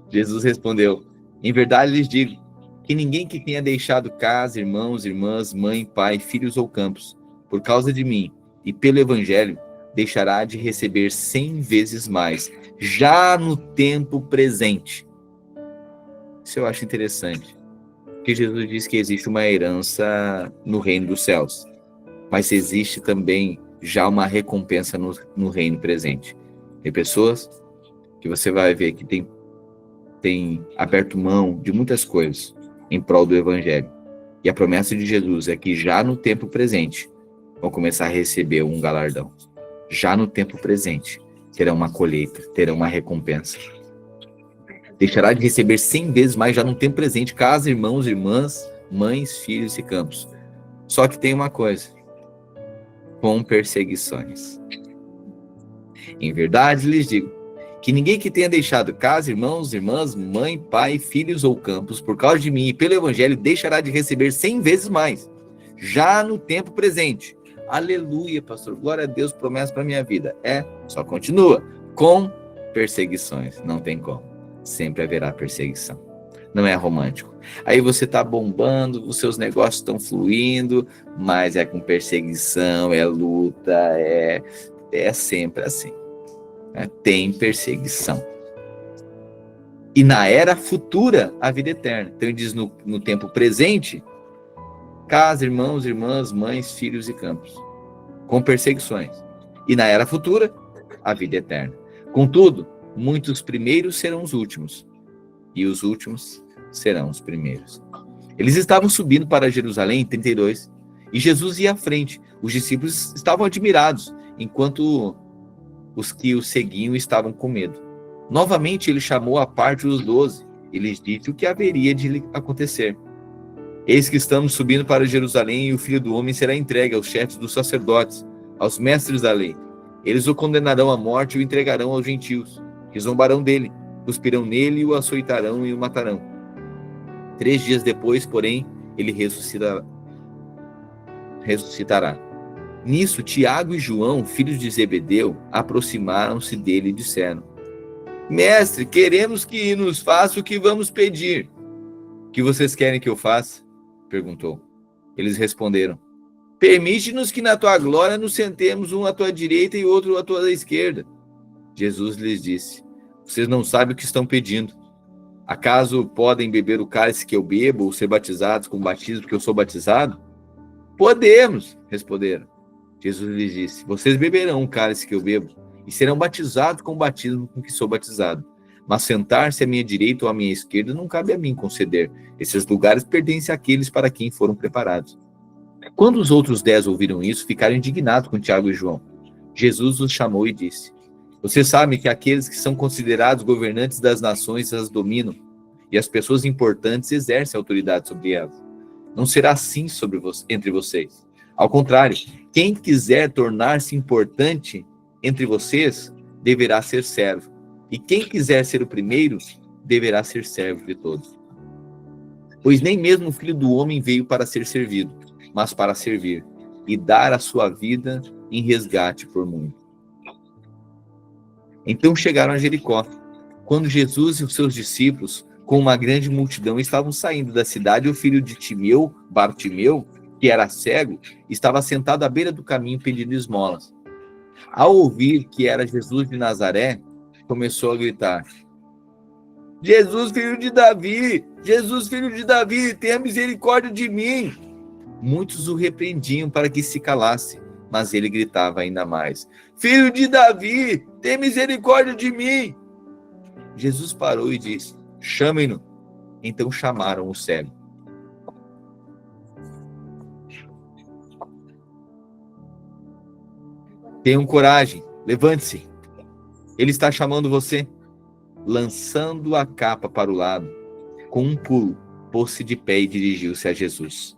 Jesus respondeu: em verdade lhes digo que ninguém que tenha deixado casa, irmãos, irmãs, mãe, pai, filhos ou campos, por causa de mim e pelo evangelho, deixará de receber 100 vezes mais, já no tempo presente. Isso eu acho interessante, porque Jesus diz que existe uma herança no reino dos céus, mas existe também já uma recompensa no reino presente. Tem pessoas que você vai ver que tem aberto mão de muitas coisas em prol do evangelho. E a promessa de Jesus é que já no tempo presente vão começar a receber um galardão. Já no tempo presente terão uma colheita, terão uma recompensa. Deixará de receber 100 vezes mais já no tempo presente, casa, irmãos, irmãs, mães, filhos e campos. Só que tem uma coisa: com perseguições. Em verdade lhes digo que ninguém que tenha deixado casa, irmãos, irmãs, mãe, pai, filhos ou campos, por causa de mim e pelo evangelho, deixará de receber 100 vezes mais, já no tempo presente. Aleluia, pastor, glória a Deus, promessa para minha vida. Só continua, com perseguições, não tem como, sempre haverá perseguição. Não é romântico. Aí você está bombando, os seus negócios estão fluindo, mas é com perseguição, é luta, é sempre assim. Tem perseguição. E na era futura, a vida eterna. Então ele diz no tempo presente, casa, irmãos, irmãs, mães, filhos e campos, com perseguições. E na era futura, a vida eterna. Contudo, muitos primeiros serão os últimos, e os últimos serão os primeiros. Eles estavam subindo para Jerusalém, 32, e Jesus ia à frente. Os discípulos estavam admirados, enquanto os que o seguiam estavam com medo. Novamente ele chamou à parte os 12 e lhes disse o que haveria de lhe acontecer. Eis que estamos subindo para Jerusalém, e o Filho do Homem será entregue aos chefes dos sacerdotes, aos mestres da lei. Eles o condenarão à morte e o entregarão aos gentios, que zombarão dele, cuspirão nele, o açoitarão e o matarão. 3 dias depois, porém, ele ressuscitará. Nisso, Tiago e João, filhos de Zebedeu, aproximaram-se dele e disseram: mestre, queremos que nos faça o que vamos pedir. O que vocês querem que eu faça? Perguntou. Eles responderam: permite-nos que na tua glória nos sentemos um à tua direita e outro à tua esquerda. Jesus lhes disse: vocês não sabem o que estão pedindo. Acaso podem beber o cálice que eu bebo ou ser batizados com o batismo que eu sou batizado? Podemos, responderam. Jesus lhes disse: vocês beberão o cálice que eu bebo e serão batizados com o batismo com que sou batizado. Mas sentar-se à minha direita ou à minha esquerda não cabe a mim conceder. Esses lugares pertencem àqueles para quem foram preparados. Quando os outros 10 ouviram isso, ficaram indignados com Tiago e João. Jesus os chamou e disse: vocês sabem que aqueles que são considerados governantes das nações as dominam, e as pessoas importantes exercem autoridade sobre elas. Não será assim entre vocês. Ao contrário, quem quiser tornar-se importante, entre vocês deverá ser servo, e quem quiser ser o primeiro deverá ser servo de todos. Pois nem mesmo o Filho do Homem veio para ser servido, mas para servir, e dar a sua vida em resgate por muitos. Então chegaram a Jericó. Quando Jesus e os seus discípulos, com uma grande multidão, estavam saindo da cidade, o filho de Timeu, Bartimeu, que era cego, estava sentado à beira do caminho pedindo esmolas. Ao ouvir que era Jesus de Nazaré, começou a gritar: Jesus, filho de Davi! Jesus, filho de Davi, tenha misericórdia de mim! Muitos o repreendiam para que se calasse, mas ele gritava ainda mais: Filho de Davi, tenha misericórdia de mim! Jesus parou e disse: Chamem-no. Então chamaram o cego. Tenham coragem, levante-se. Ele está chamando você. Lançando a capa para o lado, com um pulo, pôs-se de pé e dirigiu-se a Jesus.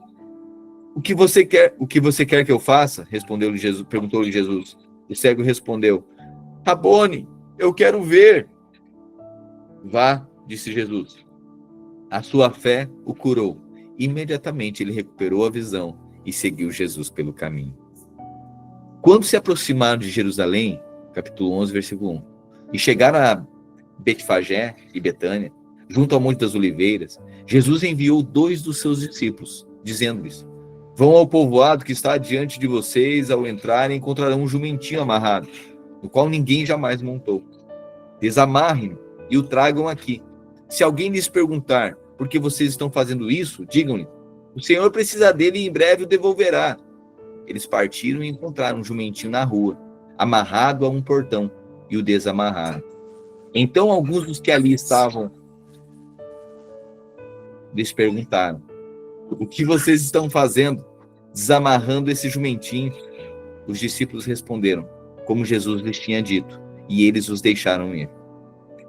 O que você quer que eu faça? Respondeu-lhe Jesus, perguntou-lhe Jesus. O cego respondeu: Rabone, eu quero ver. Vá, disse Jesus. A sua fé o curou. Imediatamente ele recuperou a visão e seguiu Jesus pelo caminho. Quando se aproximaram de Jerusalém, capítulo 11, versículo 1, e chegaram a Betfagé e Betânia, junto ao Monte das Oliveiras, Jesus enviou 2 dos seus discípulos, dizendo-lhes: Vão ao povoado que está diante de vocês. Ao entrarem, encontrarão um jumentinho amarrado, no qual ninguém jamais montou. Desamarrem-no e o tragam aqui. Se alguém lhes perguntar por que vocês estão fazendo isso, digam-lhe: o Senhor precisa dele e em breve o devolverá. Eles partiram e encontraram um jumentinho na rua, amarrado a um portão, e o desamarraram. Então alguns dos que ali estavam lhes perguntaram: o que vocês estão fazendo, desamarrando esse jumentinho? Os discípulos responderam como Jesus lhes tinha dito, e eles os deixaram ir.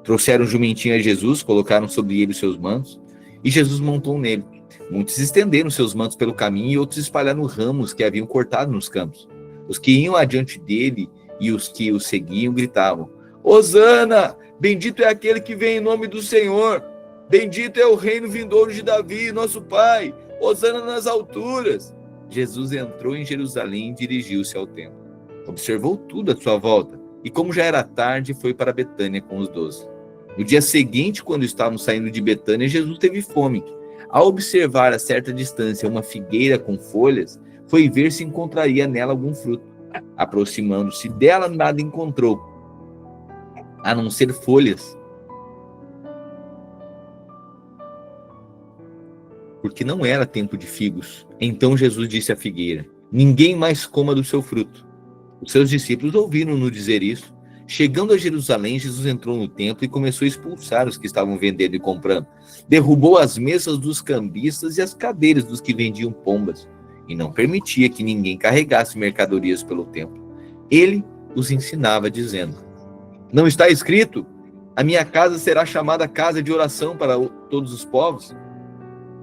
Trouxeram o jumentinho a Jesus, colocaram sobre ele os seus mantos, e Jesus montou nele. Muitos estenderam seus mantos pelo caminho e outros espalharam ramos que haviam cortado nos campos. Os que iam adiante dele e os que o seguiam gritavam: Hosana! Bendito é aquele que vem em nome do Senhor! Bendito é o reino vindouro de Davi, nosso pai! Hosana nas alturas! Jesus entrou em Jerusalém e dirigiu-se ao templo. Observou tudo à sua volta, e como já era tarde, foi para Betânia com os 12. No dia seguinte, quando estavam saindo de Betânia, Jesus teve fome. Ao observar a certa distância uma figueira com folhas, foi ver se encontraria nela algum fruto. Aproximando-se dela, nada encontrou, a não ser folhas, porque não era tempo de figos. Então Jesus disse à figueira: Ninguém mais coma do seu fruto. Os seus discípulos ouviram-no dizer isso. Chegando a Jerusalém, Jesus entrou no templo e começou a expulsar os que estavam vendendo e comprando. Derrubou as mesas dos cambistas e as cadeiras dos que vendiam pombas, e não permitia que ninguém carregasse mercadorias pelo templo. Ele os ensinava, dizendo: Não está escrito: a minha casa será chamada casa de oração para todos os povos?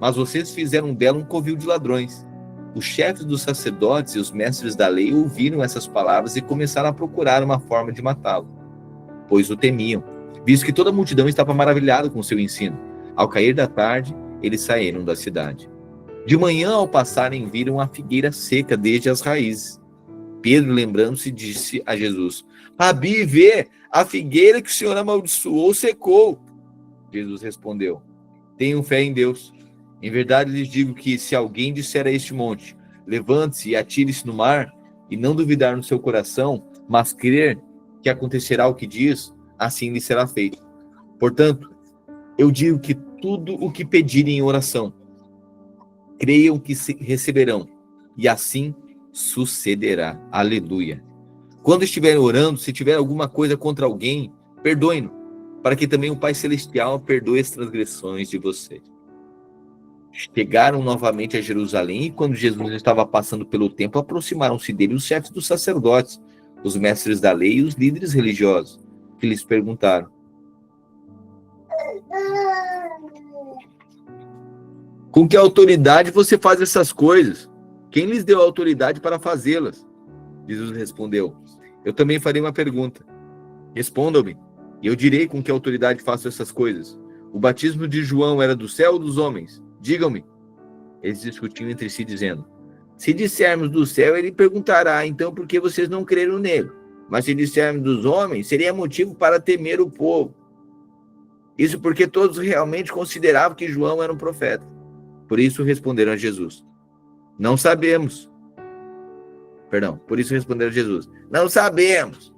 Mas vocês fizeram dela um covil de ladrões. Os chefes dos sacerdotes e os mestres da lei ouviram essas palavras e começaram a procurar uma forma de matá-lo, pois o temiam, visto que toda a multidão estava maravilhada com seu ensino. Ao cair da tarde, eles saíram da cidade. De manhã, ao passarem, viram a figueira seca desde as raízes. Pedro, lembrando-se, disse a Jesus: Rabi, vê, a figueira que o Senhor amaldiçoou secou. Jesus respondeu: Tenham fé em Deus. Em verdade lhes digo que, se alguém disser a este monte: levante-se e atire-se no mar, e não duvidar no seu coração, mas crer que acontecerá o que diz, assim lhe será feito. Portanto, eu digo que tudo o que pedirem em oração, creiam que receberão, e assim sucederá. Aleluia. Quando estiverem orando, se tiver alguma coisa contra alguém, perdoem-no, para que também o Pai Celestial perdoe as transgressões de vocês. Chegaram novamente a Jerusalém, e quando Jesus estava passando pelo templo, aproximaram-se dele os chefes dos sacerdotes, os mestres da lei e os líderes religiosos, que lhes perguntaram: Com que autoridade você faz essas coisas? Quem lhes deu autoridade para fazê-las? Jesus respondeu: Eu também farei uma pergunta. Respondam-me, e eu direi com que autoridade faço essas coisas. O batismo de João era do céu ou dos homens? Digam-me. Eles discutiam entre si, dizendo: se dissermos do céu, ele perguntará, então por que vocês não creram nele? Mas se dissermos dos homens, seria motivo para temer o povo. Isso porque todos realmente consideravam que João era um profeta. Por isso responderam a Jesus: não sabemos. Por isso responderam a Jesus: não sabemos.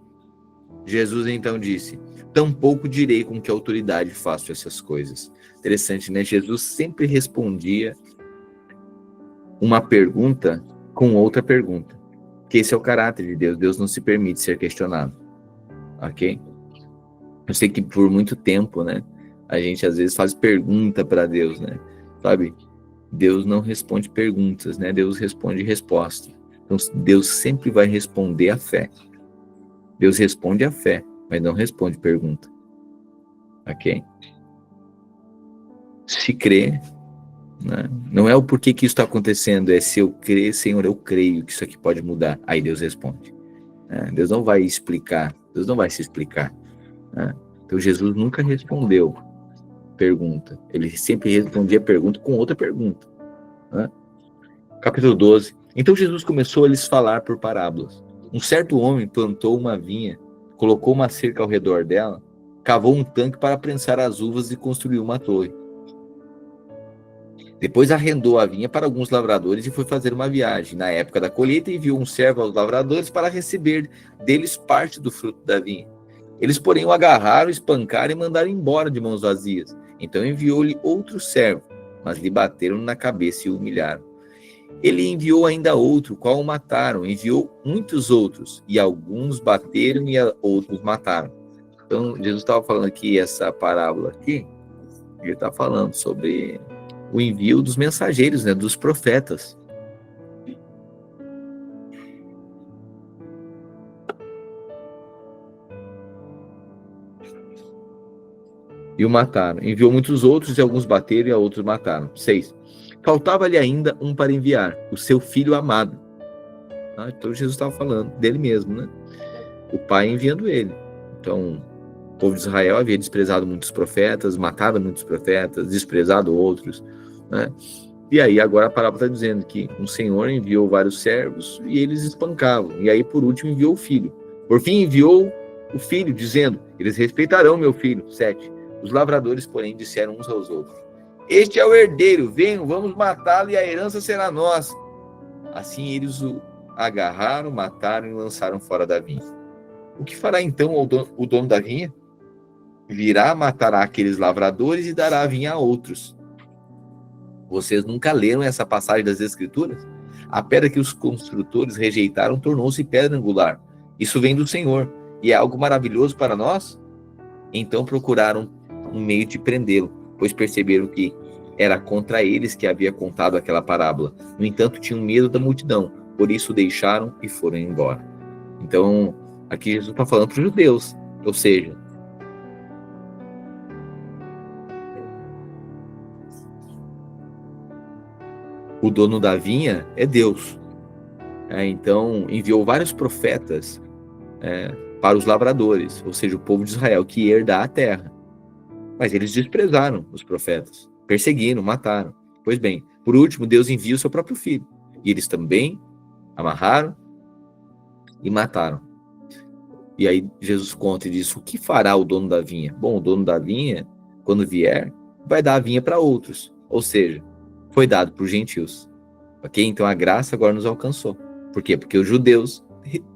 Jesus então disse: tampouco direi com que autoridade faço essas coisas. Interessante, né? Jesus sempre respondia uma pergunta com outra pergunta. Que esse é o caráter de Deus. Deus não se permite ser questionado. Ok? Eu sei que por muito tempo, né? A gente às vezes faz pergunta para Deus, né? Sabe? Deus não responde perguntas, né? Deus responde resposta. Então Deus sempre vai responder a fé. Deus responde a fé, mas não responde pergunta. Ok? Se crê, né? Não é o porquê que isso está acontecendo, é se eu crer, Senhor, eu creio que isso aqui pode mudar. Aí Deus responde. Deus não vai explicar, Deus não vai se explicar. Né? Então Jesus nunca respondeu pergunta, ele sempre respondia pergunta com outra pergunta. Né? Capítulo 12. Então Jesus começou a lhes falar por parábolas. Um certo homem plantou uma vinha, colocou uma cerca ao redor dela, cavou um tanque para prensar as uvas e construiu uma torre. Depois arrendou a vinha para alguns lavradores e foi fazer uma viagem. Na época da colheita, enviou um servo aos lavradores para receber deles parte do fruto da vinha. Eles, porém, o agarraram, espancaram e mandaram embora de mãos vazias. Então enviou-lhe outro servo, mas lhe bateram na cabeça e o humilharam. Ele enviou ainda outro, qual o mataram. Enviou muitos outros, e alguns bateram e outros mataram. Então, Jesus estava falando aqui, essa parábola aqui, ele está falando sobre o envio dos mensageiros, né, dos profetas. E o mataram. Enviou muitos outros, e alguns bateram e a outros mataram. 6. Faltava-lhe ainda um para enviar, o seu filho amado. Então Jesus estava falando dele mesmo, né? O pai enviando ele. Então, o povo de Israel havia desprezado muitos profetas, matado muitos profetas, desprezado outros, né? E aí agora a parábola está dizendo que um senhor enviou vários servos e eles espancavam. E aí por último enviou o filho. Por fim enviou o filho, dizendo: eles respeitarão meu filho. 7. Os lavradores, porém, disseram uns aos outros: este é o herdeiro, venham, vamos matá-lo e a herança será nossa. Assim eles o agarraram, mataram e lançaram fora da vinha. O que fará então o dono da vinha? Virá, matará aqueles lavradores e dará a vinha a outros. Vocês nunca leram essa passagem das Escrituras? A pedra que os construtores rejeitaram tornou-se pedra angular. Isso vem do Senhor, e é algo maravilhoso para nós? Então procuraram um meio de prendê-lo, pois perceberam que era contra eles que havia contado aquela parábola. No entanto, tinham medo da multidão, por isso o deixaram e foram embora. Então, aqui Jesus está falando para os judeus, ou seja, o dono da vinha é Deus. Então, enviou vários profetas para os lavradores, ou seja, o povo de Israel, que ia herdar a terra. Mas eles desprezaram os profetas, perseguiram, mataram. Pois bem, por último, Deus envia o seu próprio filho. E eles também amarraram e mataram. E aí Jesus conta e diz: o que fará o dono da vinha? Bom, o dono da vinha, quando vier, vai dar a vinha para outros. Ou seja, foi dado para os gentios. Ok? Então a graça agora nos alcançou. Por quê? Porque os judeus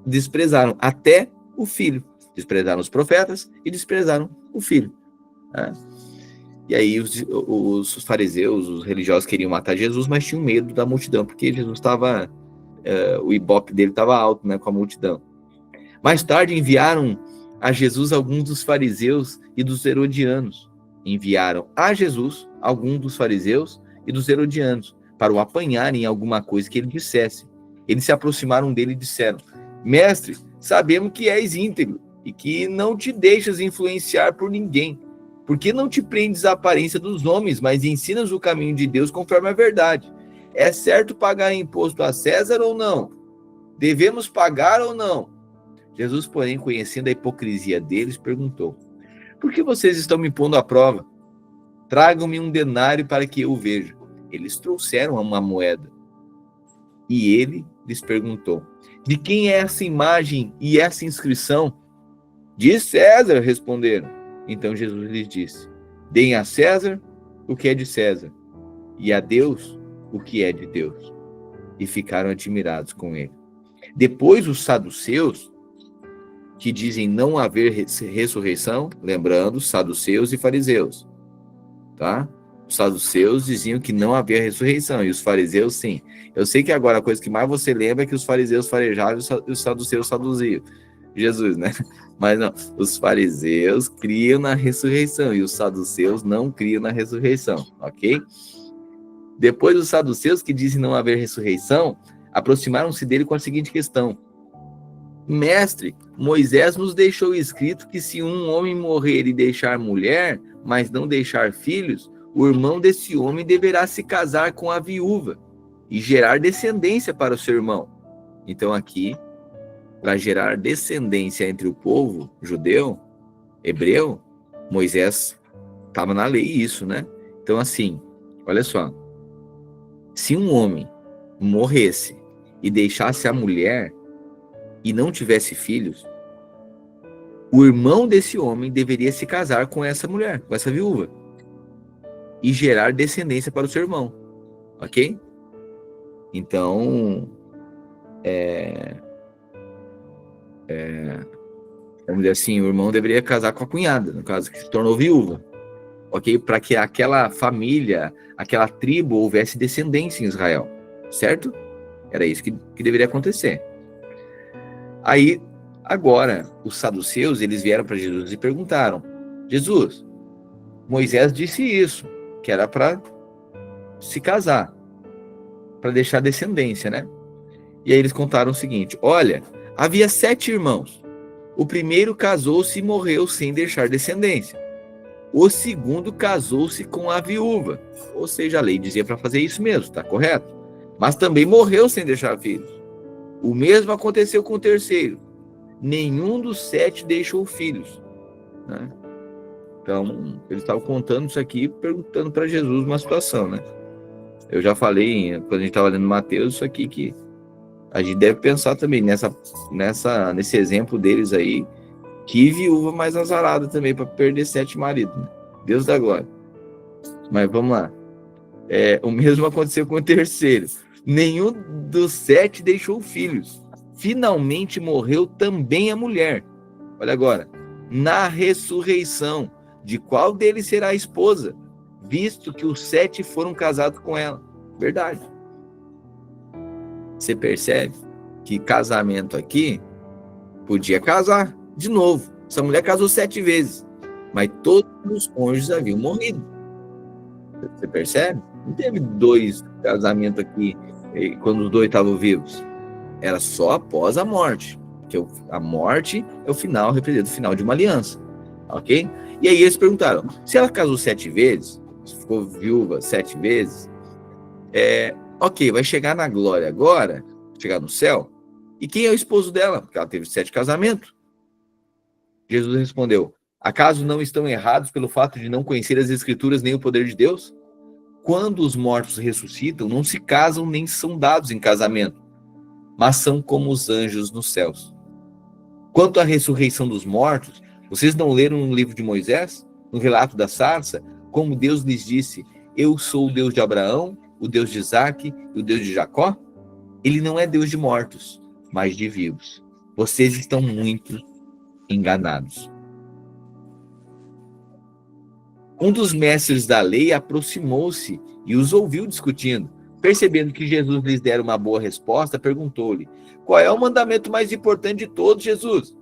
desprezaram até o filho. Desprezaram os profetas e desprezaram o filho. E aí os fariseus, os religiosos queriam matar Jesus, mas tinham medo da multidão, porque Jesus estava, o ibope dele estava alto, né, com a multidão. Mais tarde enviaram a Jesus alguns dos fariseus e dos herodianos. Enviaram a Jesus alguns dos fariseus e dos herodianos para o apanharem em alguma coisa que ele dissesse. Eles se aproximaram dele e disseram: mestre, sabemos que és íntegro e que não te deixas influenciar por ninguém. Por que não te prendes à aparência dos homens, mas ensinas o caminho de Deus conforme a verdade? É certo pagar imposto a César ou não? Devemos pagar ou não? Jesus, porém, conhecendo a hipocrisia deles, perguntou: por que vocês estão me pondo à prova? Tragam-me um denário para que eu o veja. Eles trouxeram uma moeda. E ele lhes perguntou: de quem é essa imagem e essa inscrição? De César, responderam. Então Jesus lhes disse: deem a César o que é de César, e a Deus o que é de Deus. E ficaram admirados com ele. Depois os saduceus, que dizem não haver ressurreição, lembrando, saduceus e fariseus, tá? Os saduceus diziam que não havia ressurreição, e os fariseus sim. Eu sei que agora a coisa que mais você lembra é que os fariseus farejavam e os saduceus saduziam Jesus, né? Mas não, os fariseus criam na ressurreição e os saduceus não criam na ressurreição, ok? Depois os saduceus, que dizem não haver ressurreição, aproximaram-se dele com a seguinte questão: mestre, Moisés nos deixou escrito que se um homem morrer e deixar mulher, mas não deixar filhos, o irmão desse homem deverá se casar com a viúva e gerar descendência para o seu irmão. Então aqui, para gerar descendência entre o povo judeu, hebreu, Moisés estava na lei isso, né? Então assim, olha só, se um homem morresse e deixasse a mulher e não tivesse filhos, o irmão desse homem deveria se casar com essa mulher, com essa viúva, e gerar descendência para o seu irmão, ok? Então, vamos dizer assim, o irmão deveria casar com a cunhada, no caso que se tornou viúva, ok? Para que aquela família, aquela tribo houvesse descendência em Israel, certo? Era isso que deveria acontecer. Aí, agora, os saduceus, eles vieram para Jesus e perguntaram: Jesus, Moisés disse isso, que era para se casar, para deixar descendência, né? E aí eles contaram o seguinte: olha, havia 7 irmãos. O primeiro casou-se e morreu sem deixar descendência. O segundo casou-se com a viúva. Ou seja, a lei dizia para fazer isso mesmo, tá correto? Mas também morreu sem deixar filhos. O mesmo aconteceu com o terceiro. Nenhum dos 7 deixou filhos, né? Então, eles estavam contando isso aqui, perguntando para Jesus uma situação, né? Eu já falei, quando a gente estava lendo Mateus, isso aqui que a gente deve pensar também nesse exemplo deles aí, que viúva mais azarada também para perder 7 maridos, né? Deus da glória. Mas vamos lá. O mesmo aconteceu com o terceiro. Nenhum dos 7 deixou filhos. Finalmente morreu também a mulher. Olha agora. Na ressurreição, de qual deles será a esposa? Visto que os 7 foram casados com ela. Verdade. Você percebe que casamento aqui podia casar de novo. Essa mulher casou 7 vezes, mas todos os cônjuges haviam morrido. Você percebe? Não teve 2 casamentos aqui quando os 2 estavam vivos. Era só após a morte. Porque a morte é o final, representa o final de uma aliança. Ok? E aí eles perguntaram: se ela casou 7 vezes, ficou viúva 7 vezes, ok, vai chegar na glória agora, chegar no céu, e quem é o esposo dela? Porque ela teve 7 casamentos. Jesus respondeu: acaso não estão errados pelo fato de não conhecer as Escrituras nem o poder de Deus? Quando os mortos ressuscitam, não se casam nem são dados em casamento, mas são como os anjos nos céus. Quanto à ressurreição dos mortos, vocês não leram no livro de Moisés, no relato da sarça, como Deus lhes disse: eu sou o Deus de Abraão, o Deus de Isaque e o Deus de Jacó? Ele não é Deus de mortos, mas de vivos. Vocês estão muito enganados. Um dos mestres da lei aproximou-se e os ouviu discutindo. Percebendo que Jesus lhes dera uma boa resposta, perguntou-lhe: qual é o mandamento mais importante de todos, Jesus?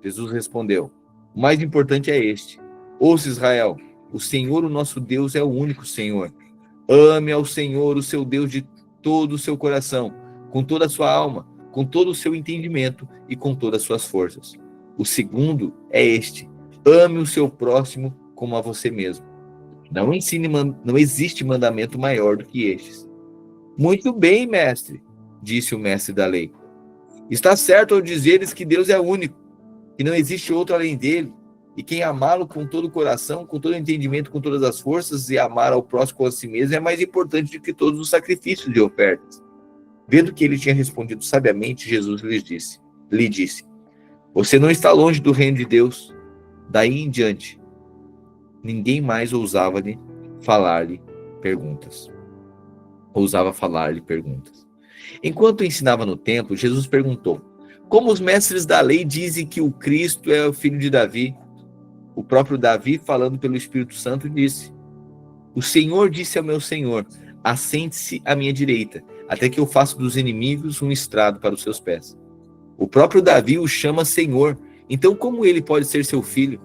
Jesus respondeu: o mais importante é este: ouça, Israel, o Senhor, o nosso Deus, é o único Senhor. Ame ao Senhor, o seu Deus, de todo o seu coração, com toda a sua alma, com todo o seu entendimento e com todas as suas forças. O segundo é este: ame o seu próximo como a você mesmo. Não existe mandamento maior do que estes. Muito bem, mestre, disse o mestre da lei. Está certo ao dizeres que Deus é único. que não existe outro além dele, e quem amá-lo com todo o coração, com todo o entendimento, com todas as forças, e amar ao próximo como a si mesmo é mais importante do que todos os sacrifícios e ofertas. Vendo que ele tinha respondido sabiamente, Jesus lhe disse, você não está longe do reino de Deus. Daí em diante, ninguém mais ousava falar-lhe perguntas. Enquanto ensinava no templo, Jesus perguntou, como os mestres da lei dizem que o Cristo é o filho de Davi? O próprio Davi, falando pelo Espírito Santo, disse, o Senhor disse ao meu Senhor, assente-se à minha direita, até que eu faça dos inimigos um estrado para os seus pés. O próprio Davi o chama Senhor, então como ele pode ser seu filho?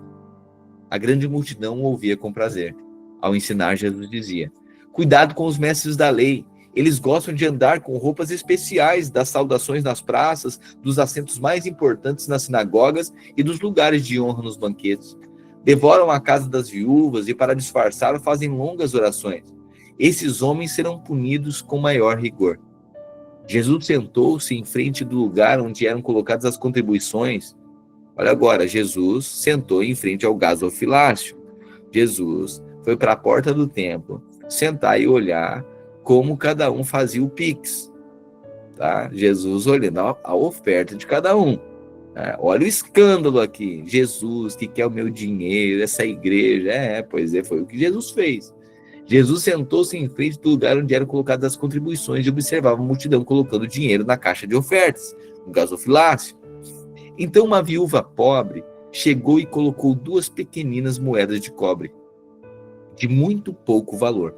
A grande multidão o ouvia com prazer. Ao ensinar, Jesus dizia, cuidado com os mestres da lei, eles gostam de andar com roupas especiais, das saudações nas praças, dos assentos mais importantes nas sinagogas e dos lugares de honra nos banquetes. Devoram a casa das viúvas e, para disfarçar, fazem longas orações. Esses homens serão punidos com maior rigor. Jesus sentou-se em frente do lugar onde eram colocadas as contribuições. Olha agora, Jesus sentou em frente ao gasofilácio. Jesus foi para a porta do templo, sentar e olhar como cada um fazia o pix. Tá? Jesus olhando a oferta de cada um. Olha o escândalo aqui. Jesus que quer o meu dinheiro, essa igreja. Pois é, foi o que Jesus fez. Jesus sentou-se em frente do lugar onde eram colocadas as contribuições e observava a multidão colocando dinheiro na caixa de ofertas, no gasofilácio. Então uma viúva pobre chegou e colocou 2 pequeninas moedas de cobre, de muito pouco valor.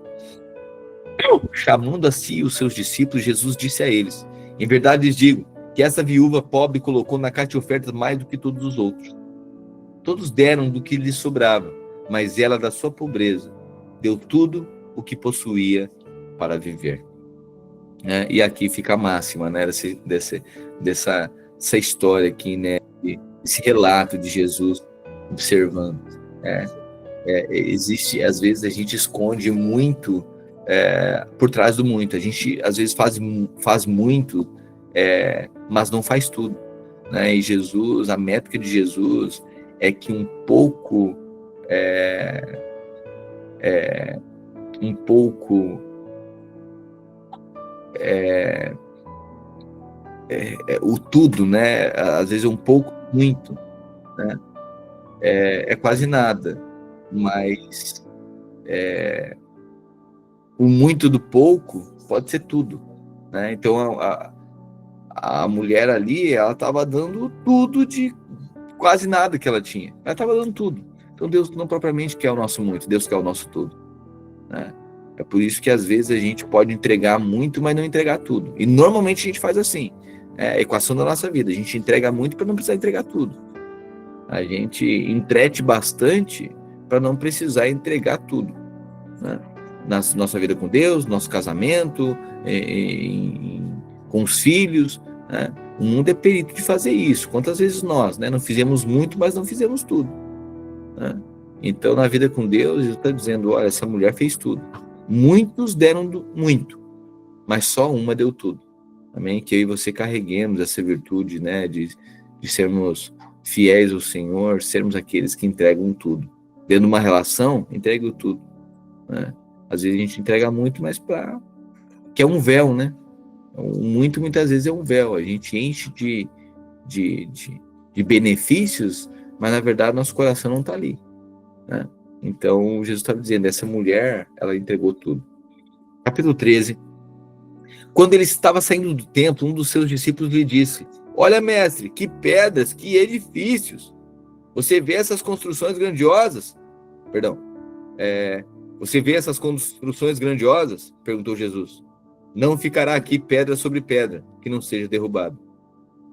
Chamando a si os seus discípulos, Jesus disse a eles, em verdade lhes digo, que essa viúva pobre colocou na caixa de ofertas mais do que todos os outros. Todos deram do que lhes sobrava, mas ela, da sua pobreza, deu tudo o que possuía para viver. E aqui fica a máxima, né, dessa história aqui, né, esse relato de Jesus observando. Existe, às vezes, a gente esconde muito por trás do muito. A gente, às vezes, faz muito, mas não faz tudo. Né? E Jesus, a métrica de Jesus é que um pouco o tudo, né? Às vezes é um pouco muito, né? É quase nada, mas o muito do pouco pode ser tudo, né? Então a mulher ali, ela estava dando tudo de quase nada que ela tinha. Ela estava dando tudo. Então Deus não propriamente quer o nosso muito, Deus quer o nosso tudo, né? É por isso que às vezes a gente pode entregar muito, mas não entregar tudo. E normalmente a gente faz assim, a equação da nossa vida. A gente entrega muito para não precisar entregar tudo. A gente entrete bastante para não precisar entregar tudo, né? Na nossa vida com Deus, nosso casamento, com os filhos, né? O mundo é perito de fazer isso. Quantas vezes nós, né, não fizemos muito, mas não fizemos tudo, né? Então, na vida com Deus, ele está dizendo, olha, essa mulher fez tudo. Muitos deram muito, mas só uma deu tudo. Amém? Que eu e você carreguemos essa virtude, né, de sermos fiéis ao Senhor, sermos aqueles que entregam tudo. Dentro de uma relação, entregue tudo, né? Às vezes a gente entrega muito, mas que é um véu, né? Muito, muitas vezes é um véu. A gente enche de benefícios, mas na verdade nosso coração não está ali, né? Então Jesus está dizendo, essa mulher, ela entregou tudo. Capítulo 13. Quando ele estava saindo do templo, um dos seus discípulos lhe disse, olha, mestre, que pedras, que edifícios. Você vê essas construções grandiosas? Você vê essas construções grandiosas? Perguntou Jesus. Não ficará aqui pedra sobre pedra, que não seja derrubada.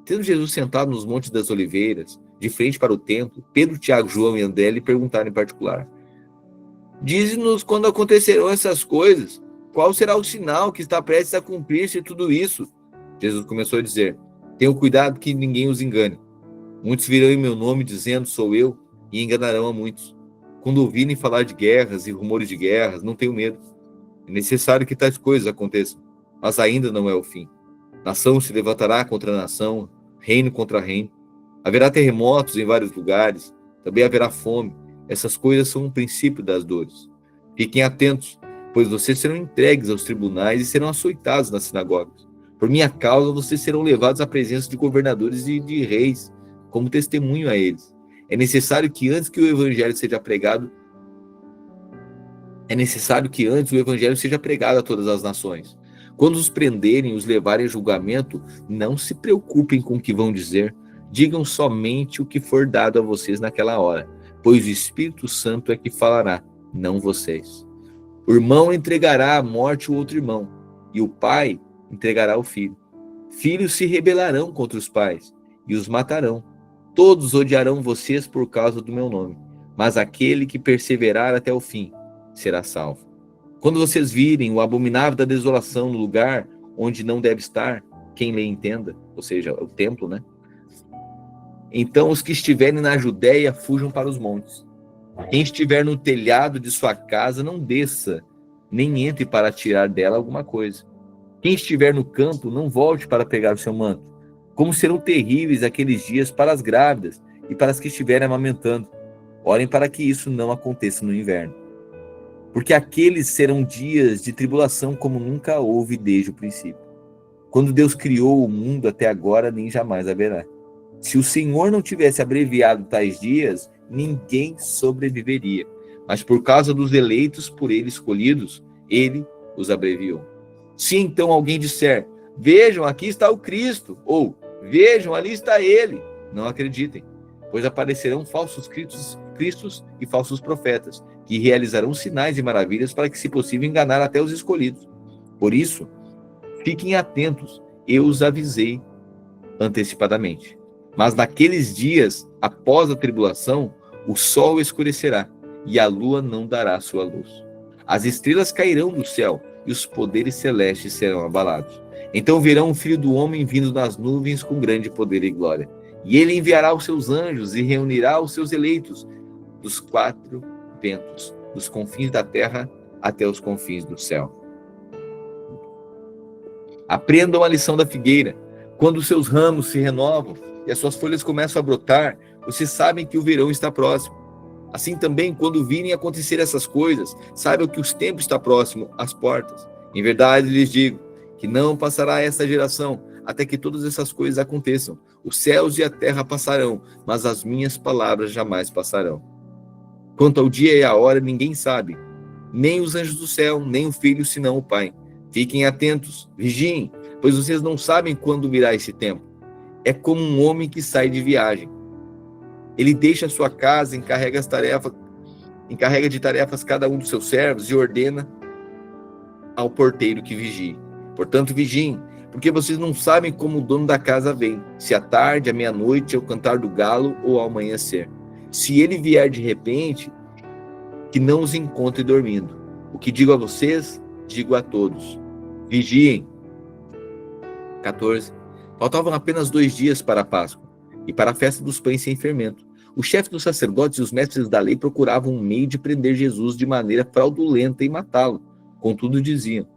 Tendo Jesus sentado nos montes das oliveiras, de frente para o templo, Pedro, Tiago, João e André lhe perguntaram em particular, dize-nos quando acontecerão essas coisas, qual será o sinal que está prestes a cumprir-se tudo isso? Jesus começou a dizer, tenham cuidado que ninguém os engane. Muitos virão em meu nome dizendo, sou eu, e enganarão a muitos. Quando ouvirem falar de guerras e rumores de guerras, não tenham medo. É necessário que tais coisas aconteçam, mas ainda não é o fim. Nação se levantará contra nação, reino contra reino. Haverá terremotos em vários lugares, também haverá fome. Essas coisas são um princípio das dores. Fiquem atentos, pois vocês serão entregues aos tribunais e serão açoitados nas sinagogas. Por minha causa, vocês serão levados à presença de governadores e de reis, como testemunho a eles. É necessário que antes o evangelho seja pregado a todas as nações. Quando os prenderem e os levarem a julgamento, não se preocupem com o que vão dizer. Digam somente o que for dado a vocês naquela hora, pois o Espírito Santo é que falará, não vocês. O irmão entregará à morte o outro irmão, e o pai entregará o filho. Filhos se rebelarão contra os pais, e os matarão. Todos odiarão vocês por causa do meu nome, mas aquele que perseverar até o fim será salvo. Quando vocês virem o abominável da desolação no lugar onde não deve estar, quem lhe entenda, ou seja, o templo, né? Então os que estiverem na Judéia fujam para os montes. Quem estiver no telhado de sua casa não desça, nem entre para tirar dela alguma coisa. Quem estiver no campo não volte para pegar o seu manto. Como serão terríveis aqueles dias para as grávidas e para as que estiverem amamentando. Orem para que isso não aconteça no inverno. Porque aqueles serão dias de tribulação como nunca houve desde o princípio. Quando Deus criou o mundo até agora, nem jamais haverá. Se o Senhor não tivesse abreviado tais dias, ninguém sobreviveria. Mas por causa dos eleitos por ele escolhidos, ele os abreviou. Se então alguém disser, vejam, aqui está o Cristo, ou vejam, ali está ele, não acreditem, pois aparecerão falsos cristos e falsos profetas, que realizarão sinais e maravilhas para que, se possível, enganar até os escolhidos. Por isso, fiquem atentos, eu os avisei antecipadamente. Mas naqueles dias, após a tribulação, o sol escurecerá e a lua não dará sua luz. As estrelas cairão do céu e os poderes celestes serão abalados. Então verão o Filho do Homem vindo nas nuvens com grande poder e glória. E ele enviará os seus anjos e reunirá os seus eleitos dos quatro ventos, dos confins da terra até os confins do céu. Aprendam a lição da figueira. Quando os seus ramos se renovam e as suas folhas começam a brotar, vocês sabem que o verão está próximo. Assim também, quando virem acontecer essas coisas, saibam que os tempos está próximo às portas. Em verdade lhes digo que não passará essa geração até que todas essas coisas aconteçam. Os céus e a terra passarão, mas as minhas palavras jamais passarão. Quanto ao dia e à hora, ninguém sabe, nem os anjos do céu, nem o Filho, senão o Pai. Fiquem atentos, vigiem, pois vocês não sabem quando virá esse tempo. É como um homem que sai de viagem. Ele deixa a sua casa, encarrega de tarefas cada um dos seus servos e ordena ao porteiro que vigie. Portanto, vigiem, porque vocês não sabem como o dono da casa vem, se à tarde, à meia-noite, ao cantar do galo ou ao amanhecer. Se ele vier de repente, que não os encontre dormindo. O que digo a vocês, digo a todos. Vigiem. 14. Faltavam apenas 2 dias para a Páscoa e para a festa dos pães sem fermento. Os chefes dos sacerdotes e os mestres da lei procuravam um meio de prender Jesus de maneira fraudulenta e matá-lo. Contudo, diziam,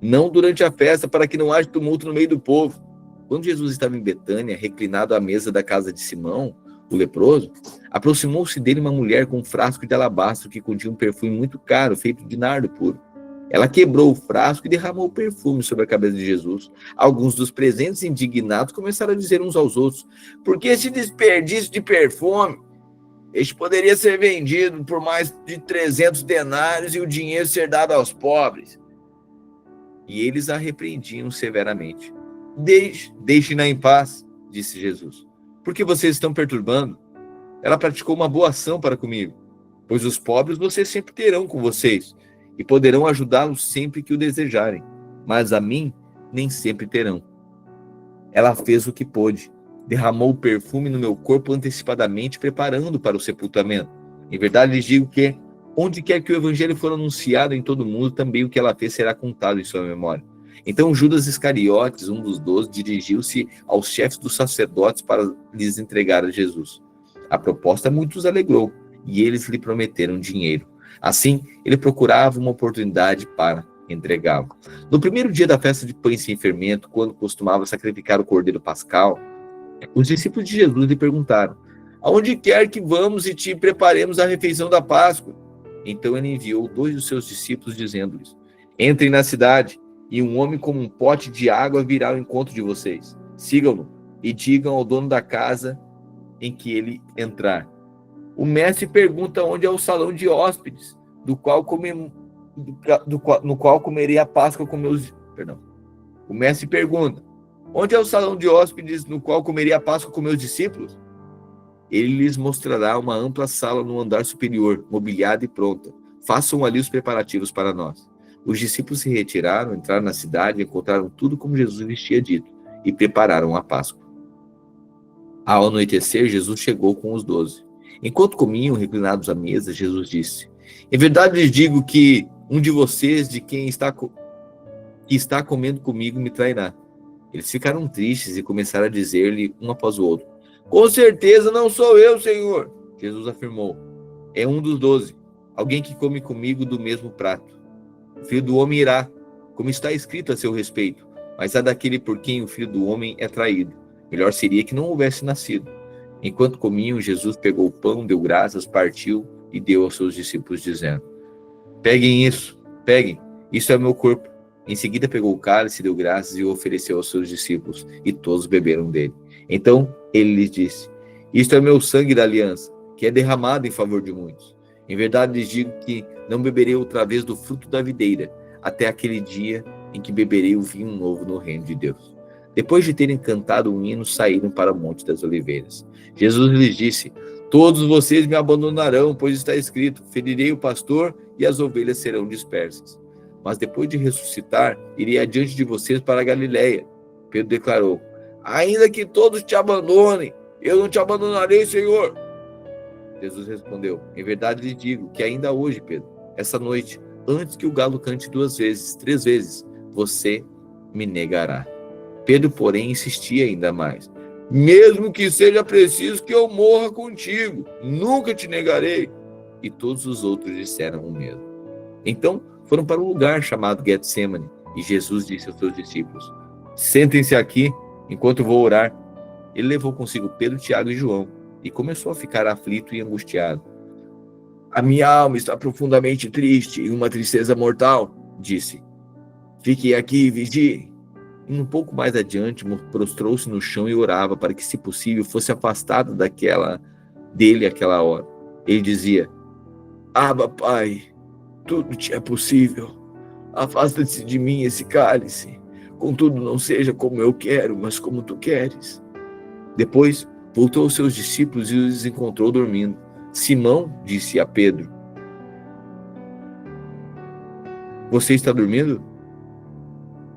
não durante a festa, para que não haja tumulto no meio do povo. Quando Jesus estava em Betânia, reclinado à mesa da casa de Simão, o leproso, aproximou-se dele uma mulher com um frasco de alabastro que continha um perfume muito caro, feito de nardo puro. Ela quebrou o frasco e derramou o perfume sobre a cabeça de Jesus. Alguns dos presentes, indignados, começaram a dizer uns aos outros, por que esse desperdício de perfume? Este poderia ser vendido por mais de 300 denários e o dinheiro ser dado aos pobres. E eles a repreendiam severamente. Deixem-na em paz, disse Jesus. Por que vocês estão perturbando? Ela praticou uma boa ação para comigo, pois os pobres vocês sempre terão com vocês, e poderão ajudá-los sempre que o desejarem, mas a mim nem sempre terão. Ela fez o que pôde, derramou o perfume no meu corpo antecipadamente, preparando para o sepultamento. Em verdade lhes digo que, onde quer que o evangelho for anunciado em todo o mundo, também o que ela fez será contado em sua memória. Então Judas Iscariotes, um dos 12, dirigiu-se aos chefes dos sacerdotes para lhes entregar a Jesus. A proposta muitos alegrou, e eles lhe prometeram dinheiro. Assim, ele procurava uma oportunidade para entregá-lo. No primeiro dia da festa de pães sem fermento, quando costumava sacrificar o cordeiro pascal, Os discípulos de Jesus lhe perguntaram: aonde quer que vamos e te preparemos a refeição da Páscoa? Então ele enviou 2 dos seus discípulos, dizendo-lhes: entrem na cidade, e um homem com um pote de água virá ao encontro de vocês. Sigam-no e digam ao dono da casa em que ele entrar: o mestre pergunta onde é o salão de hóspedes, no qual comerei a Páscoa com meus... Perdão. O mestre pergunta: onde é o salão de hóspedes no qual comerei a Páscoa com meus discípulos? Ele lhes mostrará uma ampla sala no andar superior, mobiliada e pronta. Façam ali os preparativos para nós. Os discípulos se retiraram, entraram na cidade, encontraram tudo como Jesus lhes tinha dito e prepararam a Páscoa. Ao anoitecer, Jesus chegou com os 12. Enquanto comiam, reclinados à mesa, Jesus disse: em verdade lhes digo que um de vocês, de quem está comendo comigo, me trairá. Eles ficaram tristes e começaram a dizer-lhe um após o outro: com certeza não sou eu, Senhor. Jesus afirmou: é um dos 12, alguém que come comigo do mesmo prato. O Filho do Homem irá, como está escrito a seu respeito, mas há daquele por quem o Filho do Homem é traído. Melhor seria que não houvesse nascido. Enquanto comiam, Jesus pegou o pão, deu graças, partiu e deu aos seus discípulos, dizendo: peguem, isso é meu corpo. Em seguida pegou o cálice, deu graças e o ofereceu aos seus discípulos, e todos beberam dele. Então ele lhes disse: isto é meu sangue da aliança, que é derramado em favor de muitos. Em verdade lhes digo que não beberei outra vez do fruto da videira, até aquele dia em que beberei o vinho novo no reino de Deus. Depois de terem cantado um hino, saíram para o Monte das Oliveiras. Jesus lhes disse: todos vocês me abandonarão, pois está escrito: ferirei o pastor e as ovelhas serão dispersas. Mas depois de ressuscitar, irei adiante de vocês para a Galileia. Pedro declarou: ainda que todos te abandonem, eu não te abandonarei, Senhor. Jesus respondeu: em verdade lhe digo que ainda hoje, Pedro, essa noite, antes que o galo cante 3 vezes, você me negará. Pedro, porém, insistia ainda mais: mesmo que seja preciso que eu morra contigo, nunca te negarei. E todos os outros disseram o mesmo. Então foram para um lugar chamado Getsemane, e Jesus disse aos seus discípulos: sentem-se aqui, enquanto vou orar. Ele levou consigo Pedro, Tiago e João, e começou a ficar aflito e angustiado. A minha alma está profundamente triste, e uma tristeza mortal, disse. Fiquem aqui e vigiem. Um pouco mais adiante, prostrou-se no chão e orava para que, se possível, fosse afastado dele aquela hora. Ele dizia: Abba, Pai, tudo te é possível. Afasta-se de mim esse cálice. Contudo, não seja como eu quero, mas como tu queres. Depois, voltou aos seus discípulos e os encontrou dormindo. Simão disse a Pedro: você está dormindo?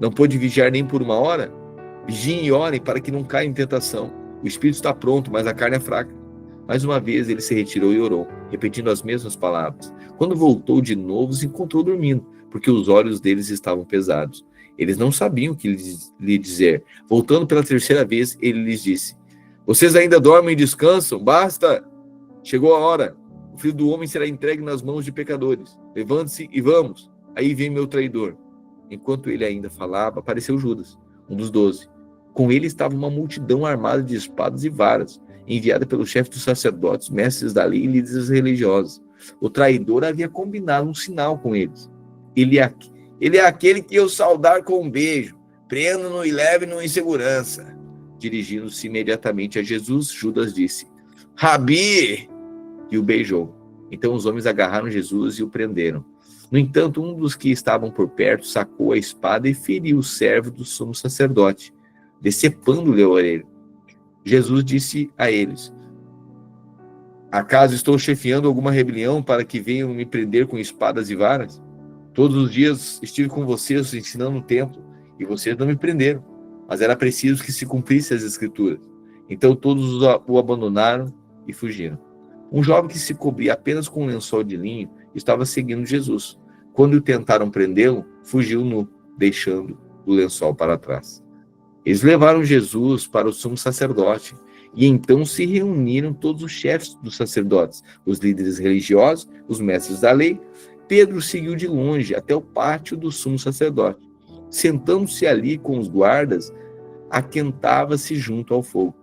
Não pôde vigiar nem por 1 hora? Vigiem e orem para que não caia em tentação. O espírito está pronto, mas a carne é fraca. Mais uma vez ele se retirou e orou, repetindo as mesmas palavras. Quando voltou de novo, os encontrou dormindo, porque os olhos deles estavam pesados. Eles não sabiam o que lhe dizer. Voltando pela 3ª vez, ele lhes disse: vocês ainda dormem e descansam? Basta! Chegou a hora. O Filho do Homem será entregue nas mãos de pecadores. Levante-se e vamos. Aí vem meu traidor. Enquanto ele ainda falava, apareceu Judas, um dos 12. Com ele estava uma multidão armada de espadas e varas, enviada pelo chefe dos sacerdotes, mestres da lei e líderes religiosos. O traidor havia combinado um sinal com eles. Ele é aquele que eu saudar com um beijo. Prenda-no e leve-no em segurança. Dirigindo-se imediatamente a Jesus, Judas disse: Rabi! E o beijou. Então os homens agarraram Jesus e o prenderam. No entanto, um dos que estavam por perto sacou a espada e feriu o servo do sumo sacerdote, decepando-lhe a orelha. Jesus disse a eles: acaso estou chefiando alguma rebelião para que venham me prender com espadas e varas? Todos os dias estive com vocês ensinando no templo, e vocês não me prenderam, mas era preciso que se cumprissem as escrituras. Então todos o abandonaram e fugiram. Um jovem que se cobria apenas com um lençol de linho estava seguindo Jesus. Quando tentaram prendê-lo, fugiu nu, deixando o lençol para trás. Eles levaram Jesus para o sumo sacerdote, e então se reuniram todos os chefes dos sacerdotes, os líderes religiosos, os mestres da lei. Pedro seguiu de longe até o pátio do sumo sacerdote. Sentando-se ali com os guardas, aquentava-se junto ao fogo.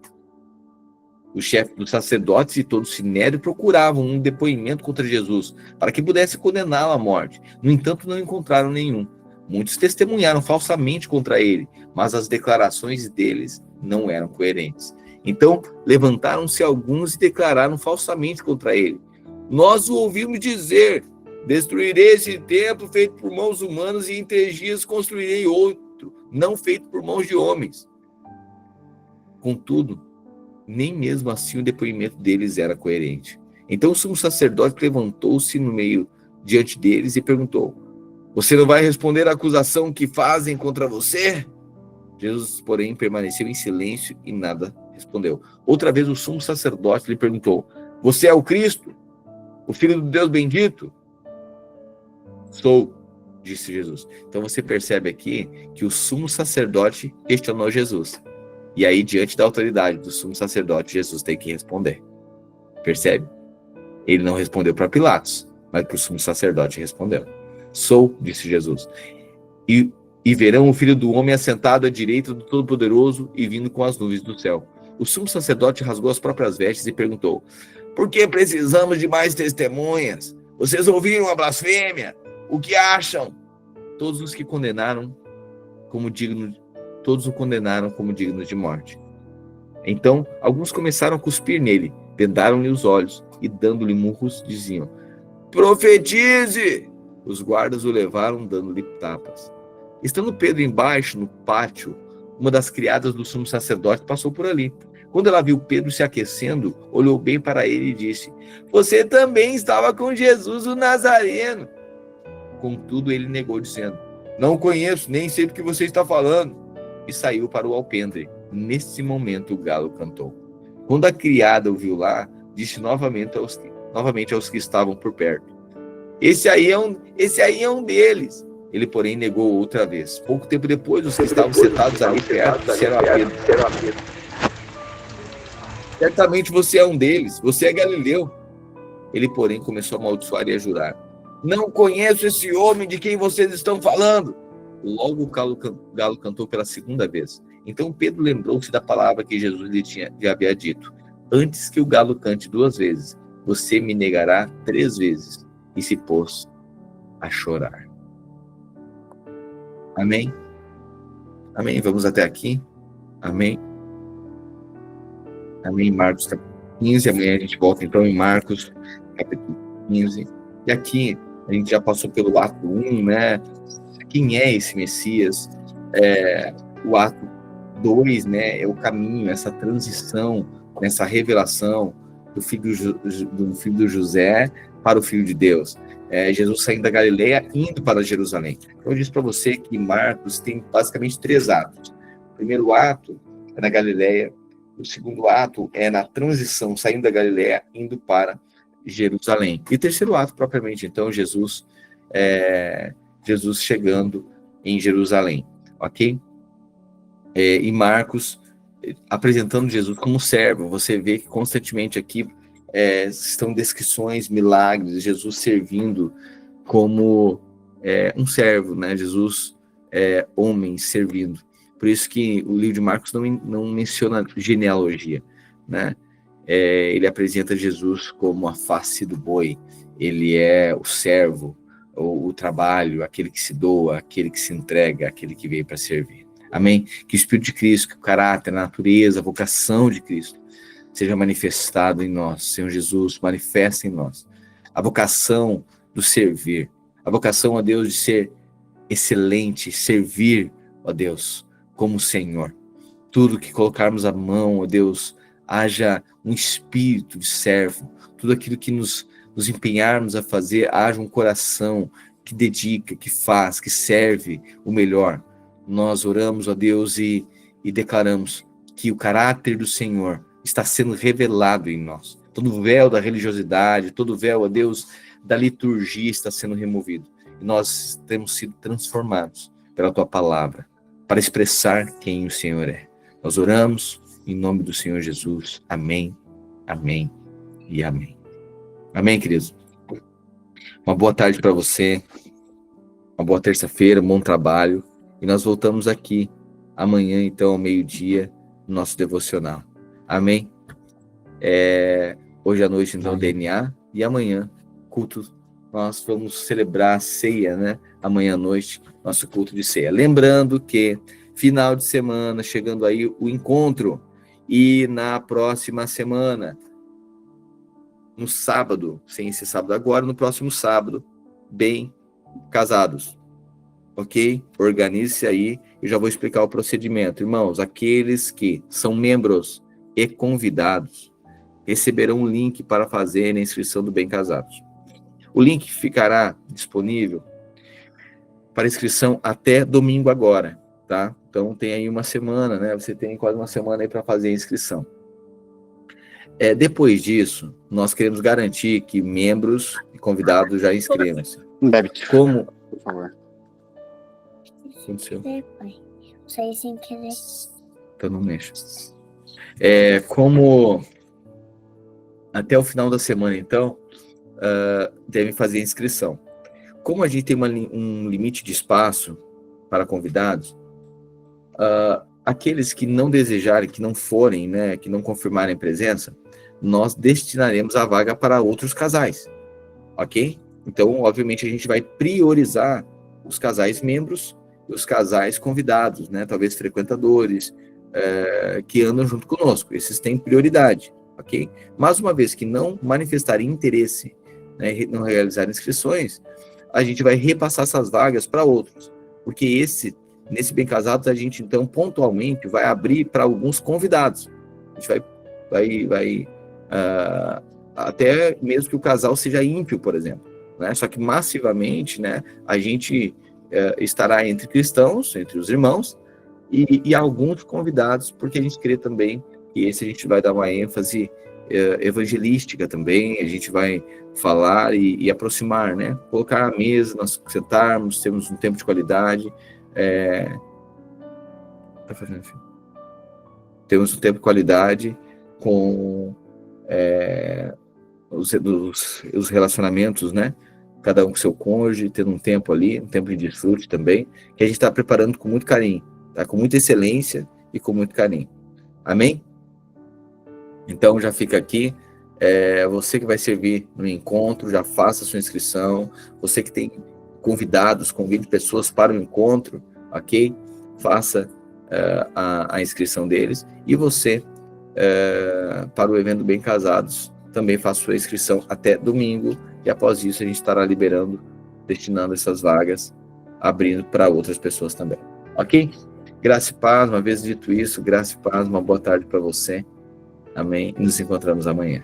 Os chefes dos sacerdotes e todo o sinédrio procuravam um depoimento contra Jesus, para que pudesse condená-lo à morte. No entanto, não encontraram nenhum. Muitos testemunharam falsamente contra ele, mas as declarações deles não eram coerentes. Então, levantaram-se alguns e declararam falsamente contra ele: nós o ouvimos dizer: destruirei esse templo feito por mãos humanas e em 3 dias construirei outro, não feito por mãos de homens. Contudo, nem mesmo assim o depoimento deles era coerente. Então o sumo sacerdote levantou-se no meio diante deles e perguntou: você não vai responder à acusação que fazem contra você? Jesus, porém, permaneceu em silêncio e nada respondeu. Outra vez o sumo sacerdote lhe perguntou: você é o Cristo, o Filho do Deus bendito? Sou, disse Jesus. Então você percebe aqui que o sumo sacerdote questionou Jesus. E aí, diante da autoridade do sumo sacerdote, Jesus tem que responder. Percebe? Ele não respondeu para Pilatos, mas para o sumo sacerdote respondeu. Sou, disse Jesus. E verão o Filho do Homem assentado à direita do Todo-Poderoso e vindo com as nuvens do céu. O sumo sacerdote rasgou as próprias vestes e perguntou: por que precisamos de mais testemunhas? Vocês ouviram a blasfêmia? O que acham? Todos o condenaram como digno de morte. Então, alguns começaram a cuspir nele, vendaram-lhe os olhos e, dando-lhe murros, diziam: profetize! Os guardas o levaram, dando-lhe tapas. Estando Pedro embaixo, no pátio, uma das criadas do sumo sacerdote passou por ali. Quando ela viu Pedro se aquecendo, olhou bem para ele e disse: você também estava com Jesus o Nazareno. Contudo, ele negou, dizendo: não o conheço, nem sei do que você está falando. E saiu para o alpendre. Nesse momento o galo cantou. Quando a criada o viu lá, disse novamente aos que estavam por perto: esse aí é um deles. Ele, porém, negou outra vez. Pouco tempo depois, os que estavam sentados ali perto disseram a Pedro: certamente você é um deles, você é Galileu. Ele, porém, começou a amaldiçoar e a jurar: não conheço esse homem de quem vocês estão falando. Logo o galo cantou pela segunda vez. Então Pedro lembrou-se da palavra que Jesus lhe havia dito: antes que o galo cante 2 vezes, você me negará 3 vezes. E se pôs a chorar. Amém? Amém? Vamos até aqui? Amém? Amém? Marcos capítulo 15. Amanhã a gente volta então em Marcos capítulo 15. E aqui a gente já passou pelo ato 1, né? Quem é esse Messias? O ato 2, né? É o caminho, essa transição, essa revelação do filho do José para o Filho de Deus. Jesus saindo da Galileia, indo para Jerusalém. Então, eu disse para você que Marcos tem basicamente 3 atos. O primeiro ato é na Galileia, o segundo ato é na transição, saindo da Galileia, indo para Jerusalém. E o terceiro ato, propriamente, então, Jesus chegando em Jerusalém, ok? E Marcos apresentando Jesus como servo. Você vê que constantemente aqui estão descrições, milagres, Jesus servindo como um servo, né? Jesus homem servindo. Por isso que o livro de Marcos não menciona genealogia, né? Ele apresenta Jesus como a face do boi. Ele é o servo, o trabalho, aquele que se doa, aquele que se entrega, aquele que veio para servir. Amém? Que o Espírito de Cristo, que o caráter, a natureza, a vocação de Cristo seja manifestado em nós. Senhor Jesus, manifesta em nós a vocação do servir, a vocação, ó Deus, de ser excelente, servir, ó Deus, como Senhor. Tudo que colocarmos a mão, ó Deus, haja um espírito de servo. Tudo aquilo que nos empenharmos a fazer, haja um coração que dedica, que faz, que serve o melhor. Nós oramos, ó Deus, e declaramos que o caráter do Senhor está sendo revelado em nós. Todo o véu da religiosidade, todo o véu, ó Deus, da liturgia está sendo removido. E nós temos sido transformados pela Tua palavra, para expressar quem o Senhor é. Nós oramos em nome do Senhor Jesus. Amém, amém e amém. Amém, queridos? Uma boa tarde para você, uma boa terça-feira, um bom trabalho. E nós voltamos aqui amanhã, então, ao meio-dia, no nosso devocional. Amém? Hoje à noite, então, DNA, e amanhã, culto, nós vamos celebrar a ceia, né? Amanhã à noite, nosso culto de ceia. Lembrando que, final de semana, chegando aí o encontro, e na próxima semana, no sábado, sem esse sábado agora, no próximo sábado, bem casados, ok? Organize-se aí, eu já vou explicar o procedimento. Irmãos, aqueles que são membros e convidados receberão um link para fazer a inscrição do Bem Casados. O link ficará disponível para inscrição até domingo agora, tá? Então tem aí uma semana, né? Você tem quase uma semana aí para fazer a inscrição. Depois disso, nós queremos garantir que membros e convidados já inscrevam-se. Como? Por favor. Aconteceu? Saí sem querer. Então não mexa. Como até o final da semana, então, devem fazer a inscrição. Como a gente tem um limite de espaço para convidados, aqueles que não desejarem, que não forem, né, que não confirmarem presença, nós destinaremos a vaga para outros casais, ok? Então, obviamente, a gente vai priorizar os casais membros e os casais convidados, né, talvez frequentadores, que andam junto conosco. Esses têm prioridade, ok? Mas uma vez que não manifestarem interesse, né, não realizarem inscrições, a gente vai repassar essas vagas para outros, porque nesse Bem Casados, a gente, então, pontualmente, vai abrir para alguns convidados. A gente vai até mesmo que o casal seja ímpio, por exemplo, né? Só que massivamente, né, a gente estará entre cristãos, entre os irmãos, e alguns convidados, porque a gente crê também que esse a gente vai dar uma ênfase evangelística também, a gente vai falar e aproximar, né? Colocar a mesa, nós sentarmos, temos um tempo de qualidade, temos um tempo de qualidade com os relacionamentos, né? Cada um com seu cônjuge, tendo um tempo ali, um tempo de desfrute também, que a gente está preparando com muito carinho, tá? Com muita excelência e com muito carinho. Amém? Então já fica aqui, você que vai servir no encontro, já faça a sua inscrição, você que tem convidados, convide pessoas para o encontro, ok? Faça a inscrição deles, e você, para o evento Bem Casados, também faça sua inscrição até domingo, e após isso a gente estará liberando, destinando essas vagas, abrindo para outras pessoas também, ok? Graça e paz, uma vez dito isso, graça e paz, uma boa tarde para você, amém, e nos encontramos amanhã.